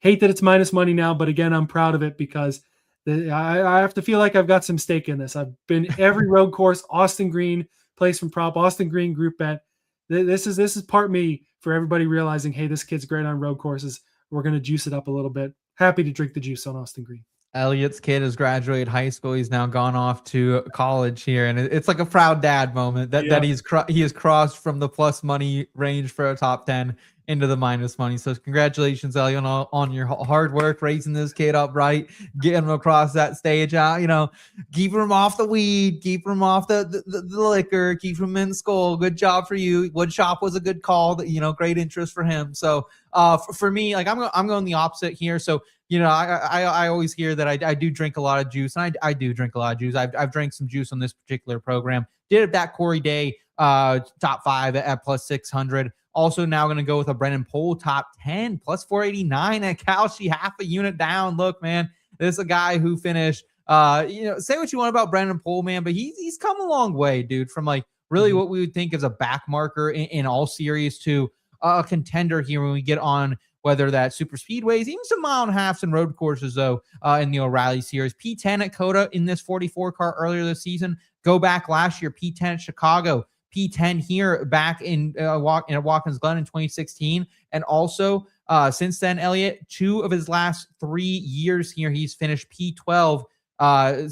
Hate that it's minus money now, but again, I'm proud of it because I have to feel like I've got some stake in this. I've been every road course, Austin Green, place from prop, Austin Green group bet. This is part me for everybody realizing, hey, this kid's great on road courses. We're going to juice it up a little bit. Happy to drink the juice on Austin Green. Elliot's kid has graduated high school. He's now gone off to college here, and it's like a proud dad moment that he has crossed from the plus money range for a top 10 into the minus money. So congratulations, Elliot, on your hard work, raising this kid up right, getting him across that stage out, keeping him off the weed, keeping him off the liquor, keep him in school. Good job for you. Wood shop was a good call, great interest for him. So for me, like I'm going the opposite here. So, I always hear that I do drink a lot of juice, and I do drink a lot of juice. I've drank some juice on this particular program. Did that Corey Day top 5 at plus 600. Also now going to go with a Brennen Poole top 10 plus 489 at Kalshi, half a unit down. Look, man, this is a guy who finished, say what you want about Brennen Poole, man, but he's come a long way, dude, from like really what we would think is a back marker in all series to a contender here when we get on whether that's super speedways, even some mile and a halves and road courses, though, in the O'Reilly series. P10 at Coda in this 44 car earlier this season. Go back last year, P10 at Chicago, P10 here back in Watkins Glen in 2016. And also, since then, Elliot, 2 of his last 3 years here, he's finished P12,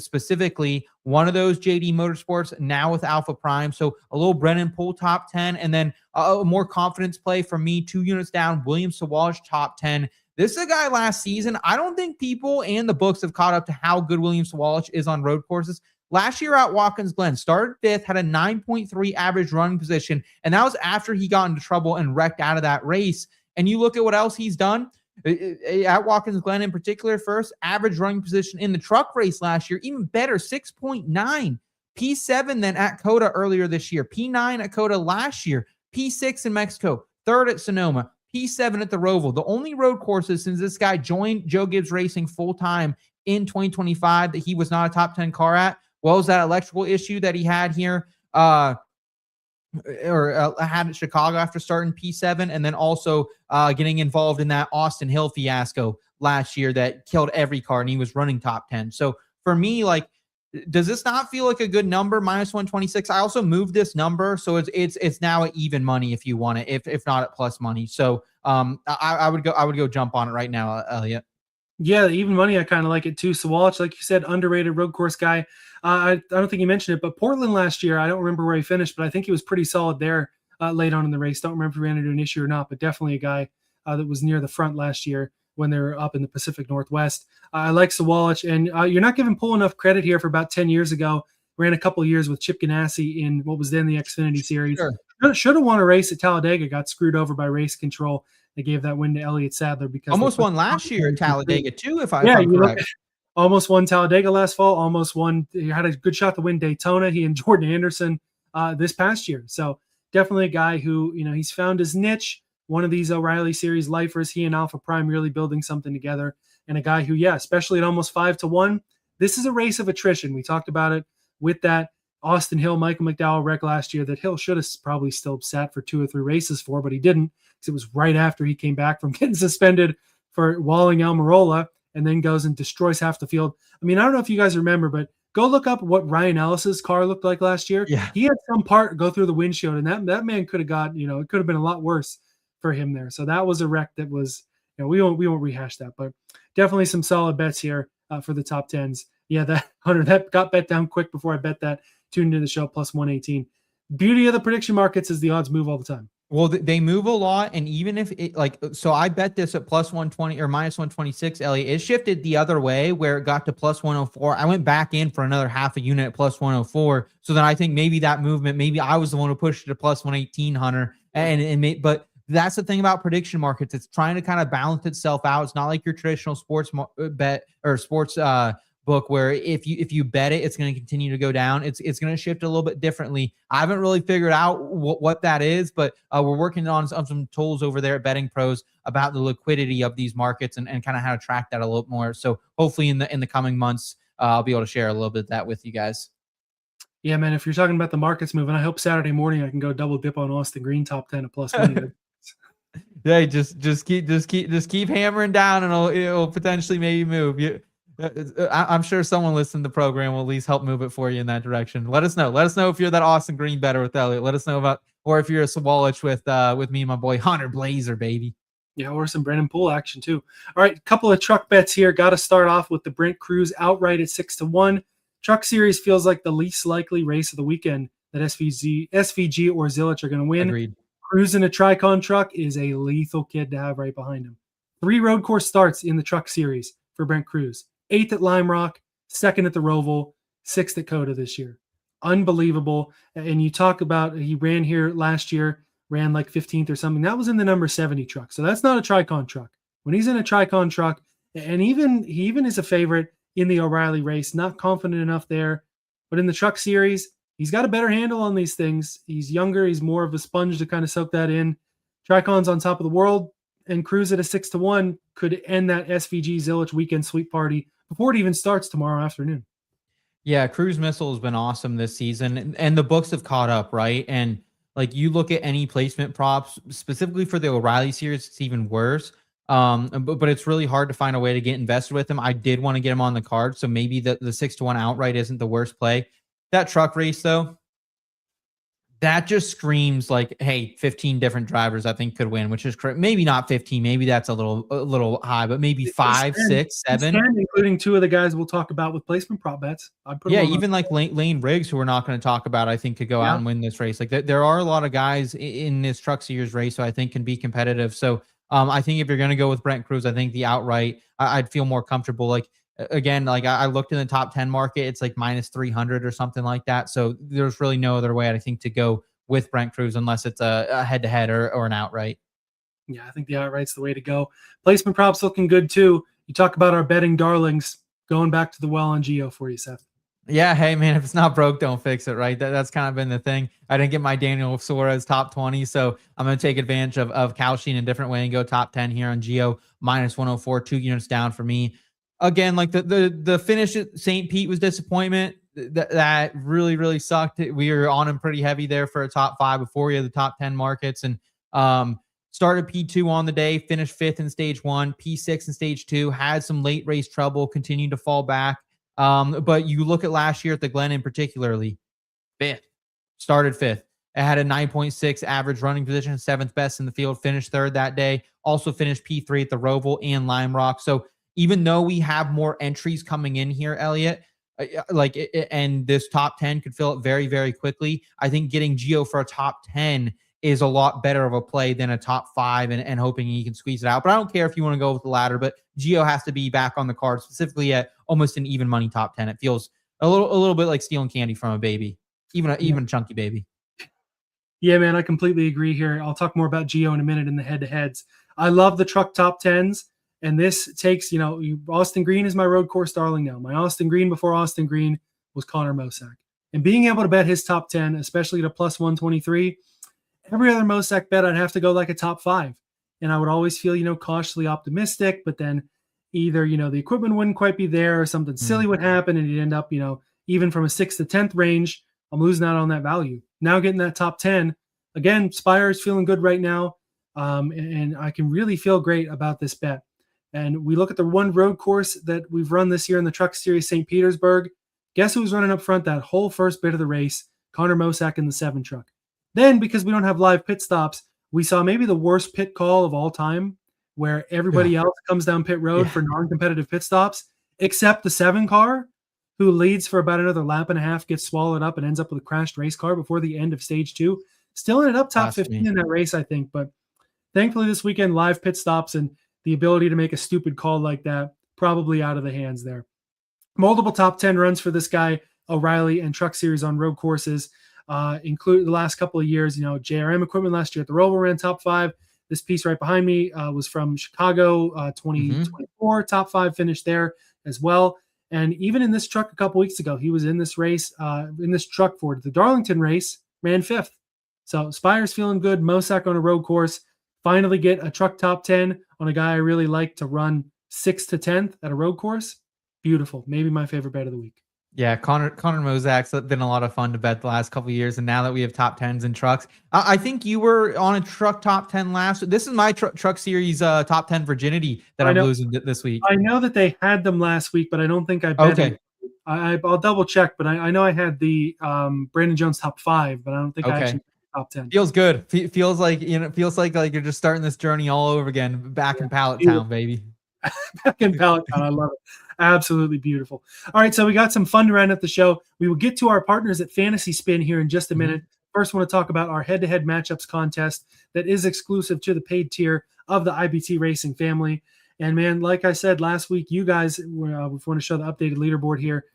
specifically. One of those JD Motorsports, now with Alpha Prime. So a little Brennen Poole top 10, and then a more confidence play from me, 2 units down, William Sawalich top 10. This is a guy last season. I don't think people and the books have caught up to how good William Sawalich is on road courses. Last year at Watkins Glen, started 5th, had a 9.3 average running position, and that was after he got into trouble and wrecked out of that race. And you look at what else he's done at Watkins Glen in particular. First, average running position in the truck race last year, even better, 6.9. P7 then at Coda earlier this year, P9 at Coda last year, P6 in Mexico, 3rd at Sonoma, P7 at the Roval. The only road courses since this guy joined Joe Gibbs Racing full-time in 2025 that he was not a top 10 car at, well, was that electrical issue that he had here, had at Chicago after starting P7, and then also getting involved in that Austin Hill fiasco last year that killed every car, and he was running top 10. So for me, like, does this not feel like a good number? -126. I also moved this number, so it's now at even money if you want it, if not at plus money. So I would go jump on it right now, Elliot. Yeah, even money, I kind of like it too. Sawalich, like you said, underrated road course guy. I don't think you mentioned it, but Portland last year, I don't remember where he finished, but I think he was pretty solid there late on in the race. Don't remember if he ran into an issue or not, but definitely a guy that was near the front last year when they were up in the Pacific Northwest. I like Sawalich, and you're not giving Poole enough credit here. For about 10 years ago, ran a couple of years with Chip Ganassi in what was then the Xfinity Series. Sure. Should have won a race at Talladega, got screwed over by race control. They gave that win to Elliott Sadler because almost won last year at Talladega too, if I'm correct. Almost won Talladega last fall. Almost won. He had a good shot to win Daytona. He and Jordan Anderson this past year. So definitely a guy who, he's found his niche. One of these O'Reilly Series lifers. He and Alpha Prime really building something together. And a guy who, especially at almost 5-1, this is a race of attrition. We talked about it with that Austin Hill, Michael McDowell wreck last year that Hill should have probably still sat for 2 or 3 races for, but he didn't, because it was right after he came back from getting suspended for walling Almirola, and then goes and destroys half the field. I mean, I don't know if you guys remember, but go look up what Ryan Ellis's car looked like last year. Yeah. He had some part go through the windshield, and that man could have got, it could have been a lot worse for him there. So that was a wreck that was, we won't rehash that, but definitely some solid bets here for the top 10s. Yeah, that Hunter, that got bet down quick before I bet that. Tuned into the show, +118. Beauty of the prediction markets is the odds move all the time. Well, they move a lot, and even if it so I bet this at +120 or -126, Elliot. It shifted the other way where it got to +104. I went back in for another half a unit at +104. So then I think maybe that movement, maybe I was the one who pushed it to +118, Hunter. But that's the thing about prediction markets. It's trying to kind of balance itself out. It's not like your traditional sports bet or sports book where if you bet it, it's going to continue to go down. It's going to shift a little bit differently. I haven't really figured out what that is, but we're working on some tools over there at Betting Pros about the liquidity of these markets and kind of how to track that a little more. So hopefully in the coming months, I'll be able to share a little bit of that with you guys. Yeah, man. If you're talking about the markets moving, I hope Saturday morning I can go double dip on Austin Green top 10 at +1. Yeah, just keep hammering down, and it'll potentially maybe move. I'm sure someone listening to the program will at least help move it for you in that direction. Let us know if you're that Austin Green better with Elliot. Let us know about, or if you're a Sawalich with me and my boy Hunter Blazer, baby. Yeah, or some Brennen Poole action too. All right, a couple of truck bets here. Got to start off with the Brent Crews outright at 6-1. Truck Series feels like the least likely race of the weekend that SVG or Zilisch are going to win. Agreed. Crews in a Tricon truck is a lethal kid to have right behind him. 3 road course starts in the Truck Series for Brent Crews. 8th at Lime Rock, 2nd at the Roval, 6th at Coda this year. Unbelievable. And you talk about, he ran here last year, ran like 15th or something. That was in the number 70 truck. So that's not a Tricon truck. When he's in a Tricon truck, and he even is a favorite in the O'Reilly race, not confident enough there. But in the Truck Series, he's got a better handle on these things. He's younger. He's more of a sponge to kind of soak that in. Tricon's on top of the world, and Crews at a 6-1 could end that SVG Zilisch weekend sweep party before it even starts tomorrow afternoon. Yeah, Crews Missile has been awesome this season, and the books have caught up, right? And like you look at any placement props, specifically for the O'Reilly Series, it's even worse. But it's really hard to find a way to get invested with him. I did want to get him on the card, so maybe the 6-1 outright isn't the worst play. That truck race though, that just screams like, hey, 15 different drivers I think could win, which is correct. Maybe not 15, maybe that's a little high, but maybe 5, 6, 7, including 2 of the guys we'll talk about with placement prop bets. Even like Lane Riggs, who we're not going to talk about, I think could go out and win this race. Like there are a lot of guys in this Truck Series race who I think can be competitive. So I think if you're going to go with Brent Crews, I think the outright, I'd feel more comfortable. Like again, like I looked in the top 10 market, it's like minus 300 or something like that. So there's really no other way I think to go with Brent Crews unless it's a head-to-head or an outright. Yeah, I think the outright's the way to go. Placement props looking good too. You talk about our betting darlings, going back to the well on Gio for you, Seth. Yeah, hey man, if it's not broke, don't fix it, right? That's kind of been the thing. I didn't get my Daniel Suarez top 20, so I'm going to take advantage of Kalshi in a different way and go top 10 here on Gio, minus 104, 2 units down for me. Again, like the finish at St. Pete was disappointment. That really, really sucked. We were on him pretty heavy there for a top 5 before we had the top 10 markets, and started P2 on the day, finished 5th in stage 1, P6 in stage 2, had some late race trouble, continued to fall back. But you look at last year at the Glen in particularly, 5th, started 5th. It had a 9.6 average running position, 7th best in the field, finished 3rd that day, also finished P3 at the Roval and Lime Rock. So even though we have more entries coming in here, Elliot, and this top 10 could fill it very, very quickly, I think getting Gio for a top 10 is a lot better of a play than a top 5 and hoping he can squeeze it out. But I don't care if you want to go with the latter, but Gio has to be back on the card, specifically at almost an even money top 10. It feels a little bit like stealing candy from a baby, even a chunky baby. Yeah, man, I completely agree here. I'll talk more about Gio in a minute in the head-to-heads. I love the truck top 10s, and this takes, Austin Green is my road course darling now. My Austin Green before Austin Green was Connor Mosack. And being able to bet his top 10, especially to plus 123, every other Mosack bet, I'd have to go like a top 5. And I would always feel, cautiously optimistic, but then either, the equipment wouldn't quite be there or something silly would happen and you'd end up, even from a 6th to 10th range, I'm losing out on that value. Now getting that top 10, again, Spire is feeling good right now. And I can really feel great about this bet. And we look at the one road course that we've run this year in the Truck Series, St. Petersburg. Guess who was running up front that whole first bit of the race? Connor Mosack in the 7 truck. Then, because we don't have live pit stops, we saw maybe the worst pit call of all time, where everybody else comes down pit road for non-competitive pit stops, except the 7 car, who leads for about another lap and a half, gets swallowed up and ends up with a crashed race car before the end of stage 2. Still ended up top 15 in that race, I think. But thankfully this weekend, live pit stops and the ability to make a stupid call like that, probably out of the hands there. Multiple top 10 runs for this guy, O'Reilly, and Truck Series on road courses, include the last couple of years. JRM equipment last year at the Roval ran top 5. This piece right behind me was from Chicago 2024. Top 5 finished there as well. And even in this truck a couple weeks ago, he was in this race, in this truck for the Darlington race, ran 5th. So Spire's feeling good. Mosack on a road course. Finally get a truck top 10 on a guy I really like to run 6th to 10th at a road course. Beautiful. Maybe my favorite bet of the week. Yeah, Connor Mosack's been a lot of fun to bet the last couple of years, and now that we have top 10s in trucks, I think you were on a truck top 10 last. This is my Truck Series top 10 virginity that I'm losing this week. I know that they had them last week, but I don't think I bet them. I'll double check, but I know I had the Brandon Jones top 5, but I don't think I actually top 10. Feels good. Feels like feels like you're just starting this journey all over again, back in Pallet Town, baby. Back in Pallet Town, I love it. Absolutely beautiful. All right, so we got some fun to round up the show. We will get to our partners at Fantasy Spin here in just a minute. First, I want to talk about our head-to-head matchups contest that is exclusive to the paid tier of the IBT Racing family. And man, like I said last week, you guys, if we want to show the updated leaderboard here,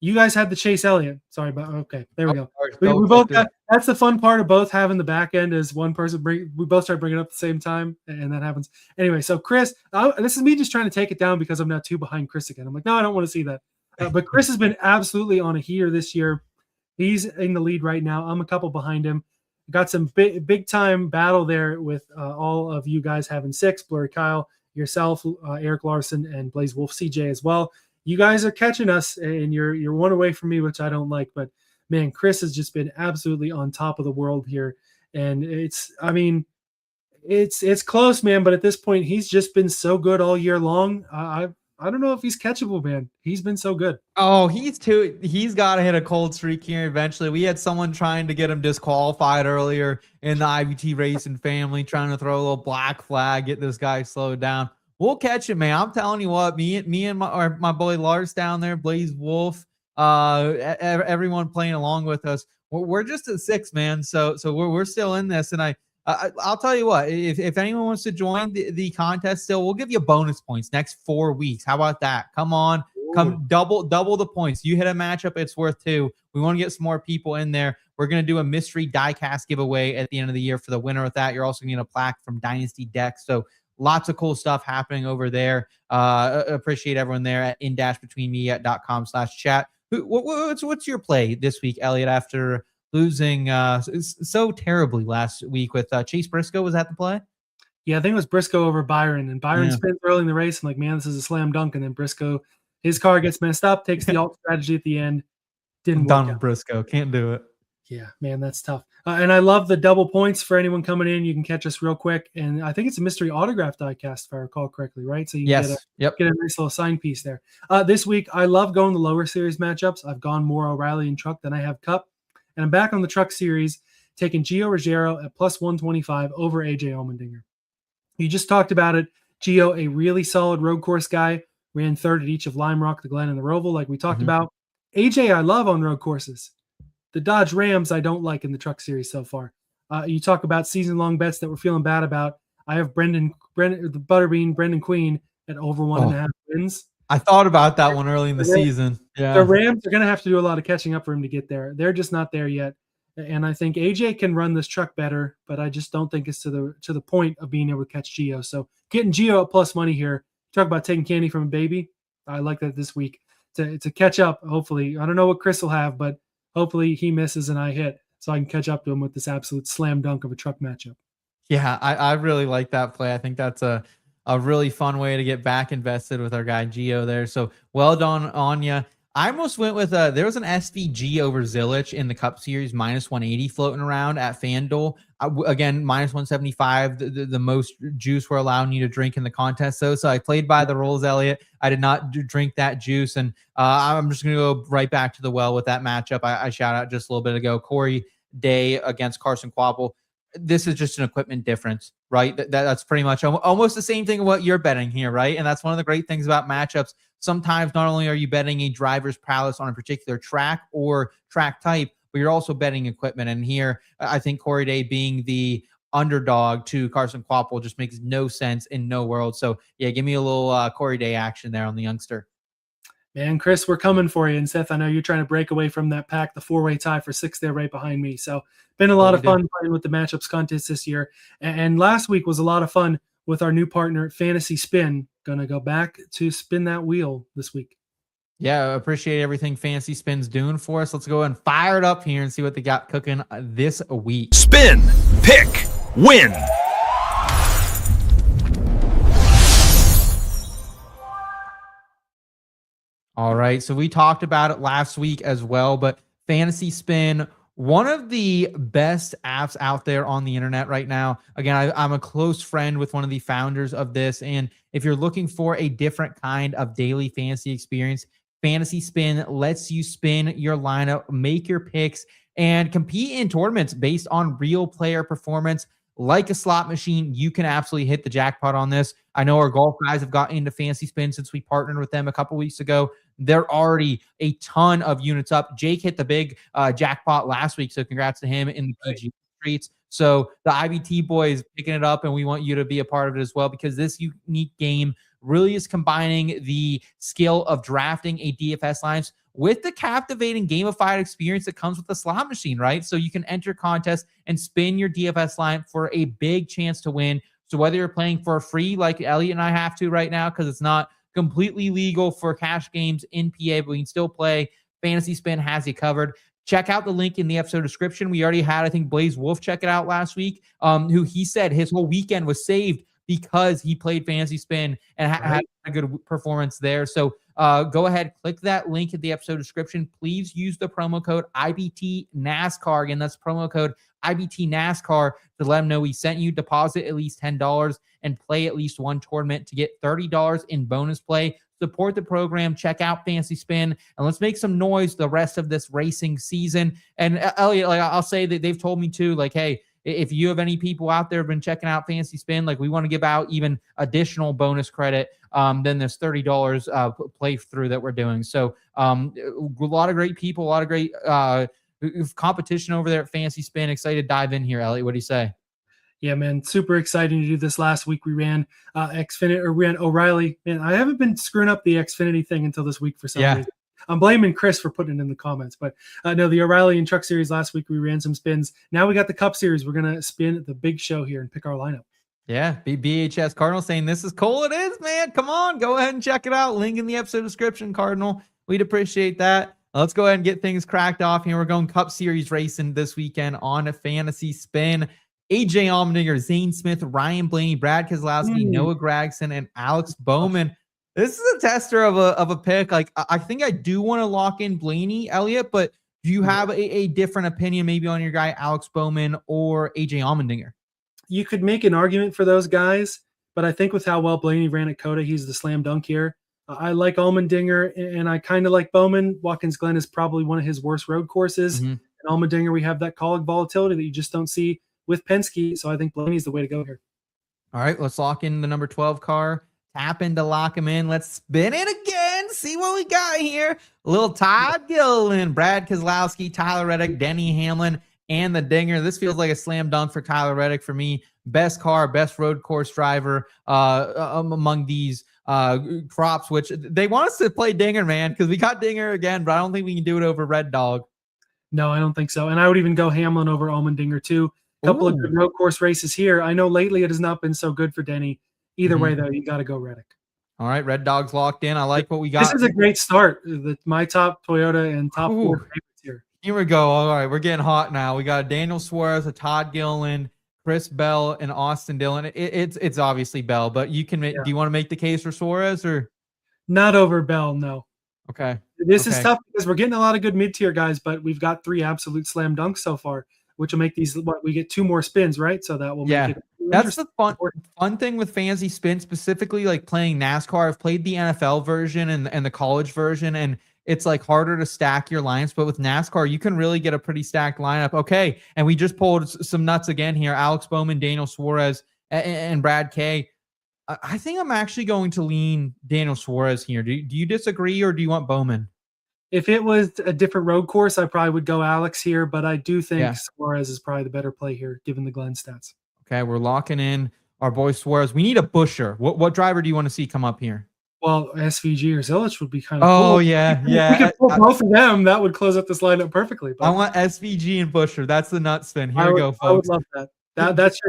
you guys had the Chase Elliott. Sorry about. Okay, there we go. We both got. That's the fun part of both having the back end is one person we both start bringing it up at the same time, and that happens anyway. So Chris, this is me just trying to take it down because I'm now 2 behind Chris again. I'm like, no, I don't want to see that. But Chris has been absolutely on a heater this year. He's in the lead right now. I'm a couple behind him. Got some big time battle there with all of you guys having 6. Blurry Kyle, yourself, Eric Larson, and Blaze Wolf CJ as well. You guys are catching us, and you're one away from me, which I don't like. But man, Chris has just been absolutely on top of the world here, and It's close, man. But at this point, he's just been so good all year long. I don't know if he's catchable, man. He's been so good. Oh, he's got to hit a cold streak here eventually. We had someone trying to get him disqualified earlier in the IBT racing family, trying to throw a little black flag, get this guy slowed down. We'll catch him, man. I'm telling you what, me and my boy Lars down there, Blaze Wolf, everyone playing along with us. We're just at 6, man. So we're still in this, and I'll tell you what, if anyone wants to join the contest still, we'll give you bonus points next 4 weeks. How about that? Come on, come double the points. You hit a matchup, it's worth 2. We want to get some more people in there. We're going to do a mystery diecast giveaway at the end of the year for the winner of that. You're also going to get a plaque from Dynasty Decks. So lots of cool stuff happening over there. Appreciate everyone there at in-betweenme.com/chat. What's your play this week, Elliot, after losing so terribly last week with Chase Briscoe? Was that the play? Yeah, I think it was Briscoe over Byron, and Byron spins early in the race. I'm like, man, this is a slam dunk. And then Briscoe, his car gets messed up, takes the alt strategy at the end. Didn't work done out. with Briscoe. Can't do it. Yeah, man, that's tough. And I love the double points for anyone coming in. You can catch us real quick. And I think it's a mystery autograph diecast, if I recall correctly, right? So you can get a nice little sign piece there. This week, I love going the lower series matchups. I've gone more O'Reilly and Truck than I have Cup. And I'm back on the Truck series, taking Gio Ruggiero at plus 125 over AJ Allmendinger. You just talked about it. Gio, a really solid road course guy, ran third at each of Lime Rock, the Glen, and the Roval, like we talked about. AJ, I love on road courses. The Dodge Rams, I don't like in the Truck series so far. You talk about season-long bets that we're feeling bad about. I have the Butterbean, Brendan Queen at over 1.5 wins. I thought about that one early in the season. Yeah. The Rams are going to have to do a lot of catching up for him to get there. They're just not there yet. And I think AJ can run this truck better, but I just don't think it's to the point of being able to catch Gio. So getting Gio at plus money here. Talk about taking candy from a baby. I like that this week to catch up. Hopefully, I don't know what Chris will have, but hopefully he misses and I hit, so I can catch up to him with this absolute slam dunk of a truck matchup. Yeah, I really like that play. I think that's a really fun way to get back invested with our guy Gio there. So well done on you. I almost went with there was an SVG over Zilisch in the Cup Series minus 180 floating around at FanDuel. Again, minus 175, the most juice we're allowing you to drink in the contest. So I played by the rules, Elliot. I did not drink that juice, and I'm just going to go right back to the well with that matchup. I shout out just a little bit ago, Corey Day against Carson Kvapil. This is just an equipment difference, right? That's pretty much almost the same thing what you're betting here, right? And that's one of the great things about matchups. Sometimes not only are you betting a driver's prowess on a particular track or track type, but you're also betting equipment. And here, I think Corey Day being the underdog to Carson Kvapil just makes no sense in no world. So yeah, give me a little Corey Day action there on the youngster. Man, Chris, we're coming for you. And Seth, I know you're trying to break away from that pack, the 4-way tie for 6th there right behind me. So been a lot of fun playing with the matchups contest this year. And last week was a lot of fun with our new partner, Fantasy Spin. Going to go back to spin that wheel this week. Yeah, appreciate everything Fantasy Spin's doing for us. Let's go and fire it up here and see what they got cooking this week. Spin, pick, win. All right, so we talked about it last week as well, but Fantasy Spin, one of the best apps out there on the internet right now. Again, I'm a close friend with one of the founders of this, and if you're looking for a different kind of daily fantasy experience, Fantasy Spin lets you spin your lineup, make your picks, and compete in tournaments based on real player performance. Like a slot machine, you can absolutely hit the jackpot on this. I know our golf guys have gotten into Fantasy Spin since we partnered with them a couple weeks ago. They're already a ton of units up. Jake hit the big jackpot last week, so congrats to him in the PG streets. So the IBT boys picking it up, and we want you to be a part of it as well, because this unique game really is combining the skill of drafting a DFS lines with the captivating gamified experience that comes with the slot machine, right? So you can enter contest and spin your DFS line for a big chance to win. So whether you're playing for free, like Elliot and I have to right now, because it's not completely legal for cash games in PA, but we can still play. Fantasy Spin has you covered. Check out the link in the episode description. We already had, I think, Blaze Wolf check it out last week, who he said his whole weekend was saved because he played Fantasy Spin and had a good performance there. So go ahead, click that link in the episode description. Please use the promo code IBT NASCAR. Again, that's promo code IBT NASCAR to let them know we sent you. Deposit at least $10 and play at least one tournament to get $30 in bonus play. Support the program, check out Fancy Spin, and let's make some noise the rest of this racing season. And Elliot, like I'll say that they've told me too, like, hey, if you have any people out there who've been checking out Fancy Spin, like we want to give out even additional bonus credit than this $30 playthrough that we're doing. So a lot of great people, a lot of great competition over there at Fancy Spin. Excited to dive in here, Elliot. What do you say? Yeah, man, super exciting to do this. Last week we ran Xfinity, or we ran O'Reilly. Man, I haven't been screwing up the Xfinity thing until this week for some reason. I'm blaming Chris for putting it in the comments, but no, the O'Reilly and Truck Series last week we ran some spins. Now we got the Cup Series. We're gonna spin the big show here and pick our lineup. Yeah, BHS Cardinal saying this is cool. It is, man. Come on, go ahead and check it out. Link in the episode description, Cardinal. We'd appreciate that. Let's go ahead and get things cracked off here. We're going Cup Series racing this weekend on a Fantasy Spin. AJ Allmendinger, Zane Smith, Ryan Blaney, Brad Keselowski, Noah Gragson, and Alex Bowman. This is a tester of a pick. Like, I think I do want to lock in Blaney, Elliot, but do you have a different opinion maybe on your guy, Alex Bowman or AJ Allmendinger? You could make an argument for those guys, but I think with how well Blaney ran at Coda, he's the slam dunk here. I like Allmendinger, and I kind of like Bowman. Watkins Glen is probably one of his worst road courses. And Allmendinger, we have that colleague volatility that you just don't see with Penske, so I think Blaney's the way to go here. All right, let's lock in the number 12 car. Tap in to lock him in. Let's spin it again. See what we got here. A little Todd Gilliland, Brad Keselowski, Tyler Reddick, Denny Hamlin, and the Dinger. This feels like a slam dunk for Tyler Reddick for me. Best car, best road course driver among these crops, which they want us to play Dinger, man, because we got Dinger again, but I don't think we can do it over Red Dog. No, I don't think so. And I would even go Hamlin over Allmendinger too. A couple of good road course races here. I know lately it has not been so good for Denny. Either way, though, you got to go Reddick. All right, Red Dog's locked in. I like what we got. This is a great start. My top Toyota and top 4 favorites here. Here we go. All right, we're getting hot now. We got Daniel Suarez, a Todd Gilliland, Chris Bell, and Austin Dillon. It's obviously Bell, but you can. Do you want to make the case for Suarez or not over Bell? No. Okay. This is tough because we're getting a lot of good mid-tier guys, but we've got 3 absolute slam dunks so far, which will make these. We get 2 more spins, right? So that will make it. That's the fun thing with Fantasy Spin, specifically like playing NASCAR. I've played the NFL version and the college version, and it's like harder to stack your lineups. But with NASCAR, you can really get a pretty stacked lineup. Okay, and we just pulled some nuts again here. Alex Bowman, Daniel Suarez, and Brad K. I think I'm actually going to lean Daniel Suarez here. Do you disagree, or do you want Bowman? If it was a different road course, I probably would go Alex here, but I do think Suarez is probably the better play here, given the Glenn stats. Okay, we're locking in our boy Suarez. We need a Buescher. What driver do you want to see come up here? Well, SVG or Zilisch would be kind of cool. Oh, yeah. We could pull both of them. That would close up this lineup perfectly. But I want SVG and Buescher. That's the nut spin. Here we go, folks. I would love that. That's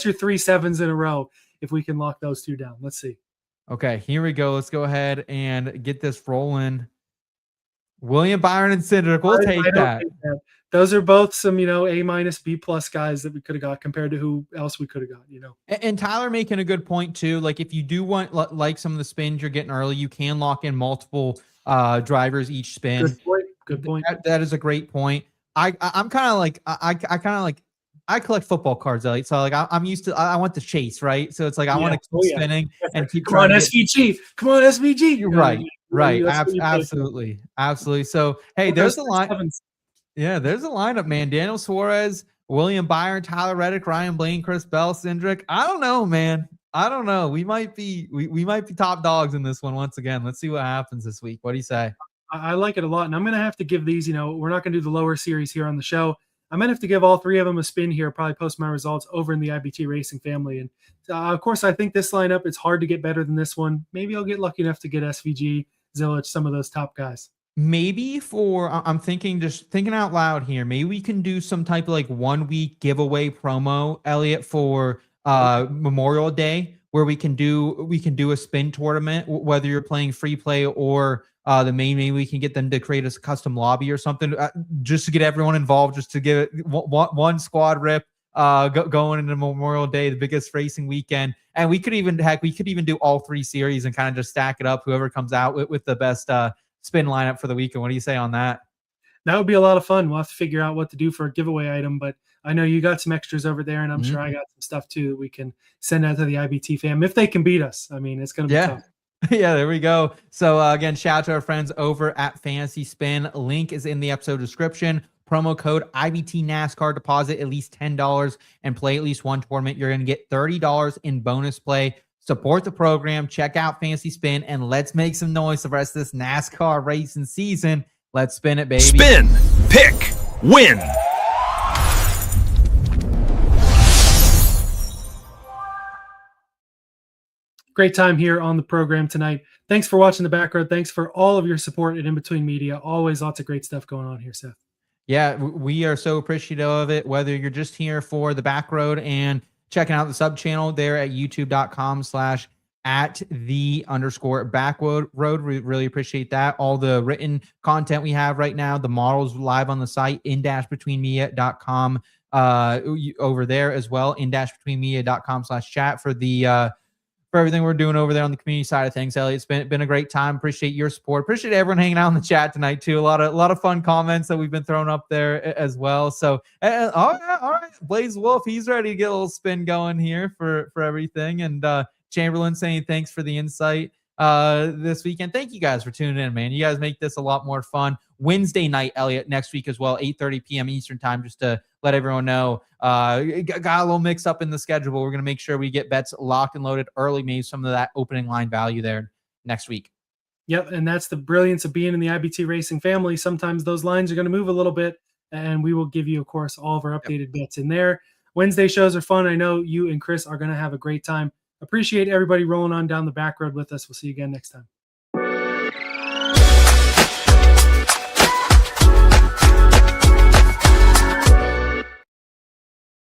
your 3 7s in a row if we can lock those 2 down. Let's see. Okay, here we go. Let's go ahead and get this rolling. William Byron and Cindric. We'll take that. Those are both some, A- B+ guys that we could have got compared to who else we could have got, And Tyler making a good point too. Like if you do want like some of the spins you're getting early, you can lock in multiple drivers each spin. Good point. That is a great point. I'm kind of like I collect football cards, Elliot. So like I'm used to. I want the chase, right? So it's like I want to keep spinning and keep. Come on, SVG. Come on, SVG. Right. Absolutely. So hey, there's the line. Yeah, there's a lineup, man. Daniel Suarez, William Byron, Tyler Reddick, Ryan Blaney, Chris Bell, Cindric. I don't know, man. I don't know. We might be top dogs in this one once again. Let's see what happens this week. What do you say? I like it a lot, and I'm going to have to give these. We're not going to do the lower series here on the show. I'm going to have to give all 3 of them a spin here. Probably post my results over in the IBT Racing family, and of course, I think this lineup it's hard to get better than this one. Maybe I'll get lucky enough to get SVG, Zilisch, some of those top guys. Maybe I'm thinking out loud here. Maybe we can do some type of like 1 week giveaway promo, Elliot, for Memorial Day, where we can do a spin tournament, whether you're playing free play or the main. Maybe we can get them to create a custom lobby or something, just to get everyone involved, just to give it one squad rip going into Memorial Day, the biggest racing weekend. And we could even do all 3 series and kind of just stack it up. Whoever comes out with the best spin lineup for the weekend. What do you say on that? That would be a lot of fun. We'll have to figure out what to do for a giveaway item, but I know you got some extras over there, and I'm sure I got some stuff too that we can send out to the IBT fam if they can beat us. I mean, it's going to be tough. Yeah, there we go. So again, shout out to our friends over at Fantasy Spin. Link is in the episode description. Promo code IBT NASCAR. Deposit at least $10 and play at least one tournament. You're going to get $30 in bonus play. Support the program. Check out Fantasy Spin, and let's make some noise the rest of this NASCAR racing season. Let's spin it, baby. Spin, pick, win. Great time here on the program tonight. Thanks for watching the Backroad. Thanks for all of your support at In Between Media. Always lots of great stuff going on here, Seth. Yeah, we are so appreciative of it, whether you're just here for the Backroad and checking out the sub channel there at youtube.com/@the_Backroad. We really appreciate that. All the written content we have right now, the models live on the site, in-betweenmedia.com over there as well, in-betweenmedia.com/chat for everything we're doing over there on the community side of things. Elliot, it's been a great time. Appreciate your support. Appreciate everyone hanging out in the chat tonight too. A lot of fun comments that we've been throwing up there as well. So, all right, Blaze Wolf, he's ready to get a little spin going here for everything. And Chamberlain saying thanks for the insight this weekend. Thank you guys for tuning in, man. You guys make this a lot more fun. Wednesday night, Elliot, next week as well, 8:30 p.m. Eastern time, just to let everyone know. Got a little mix up in the schedule. We're going to make sure we get bets locked and loaded early, maybe some of that opening line value there next week. Yep, and that's the brilliance of being in the IBT Racing family. Sometimes those lines are going to move a little bit, and we will give you, of course, all of our updated bets in there. Wednesday shows are fun. I know you and Chris are going to have a great time. Appreciate everybody rolling on down the back road with us. We'll see you again next time.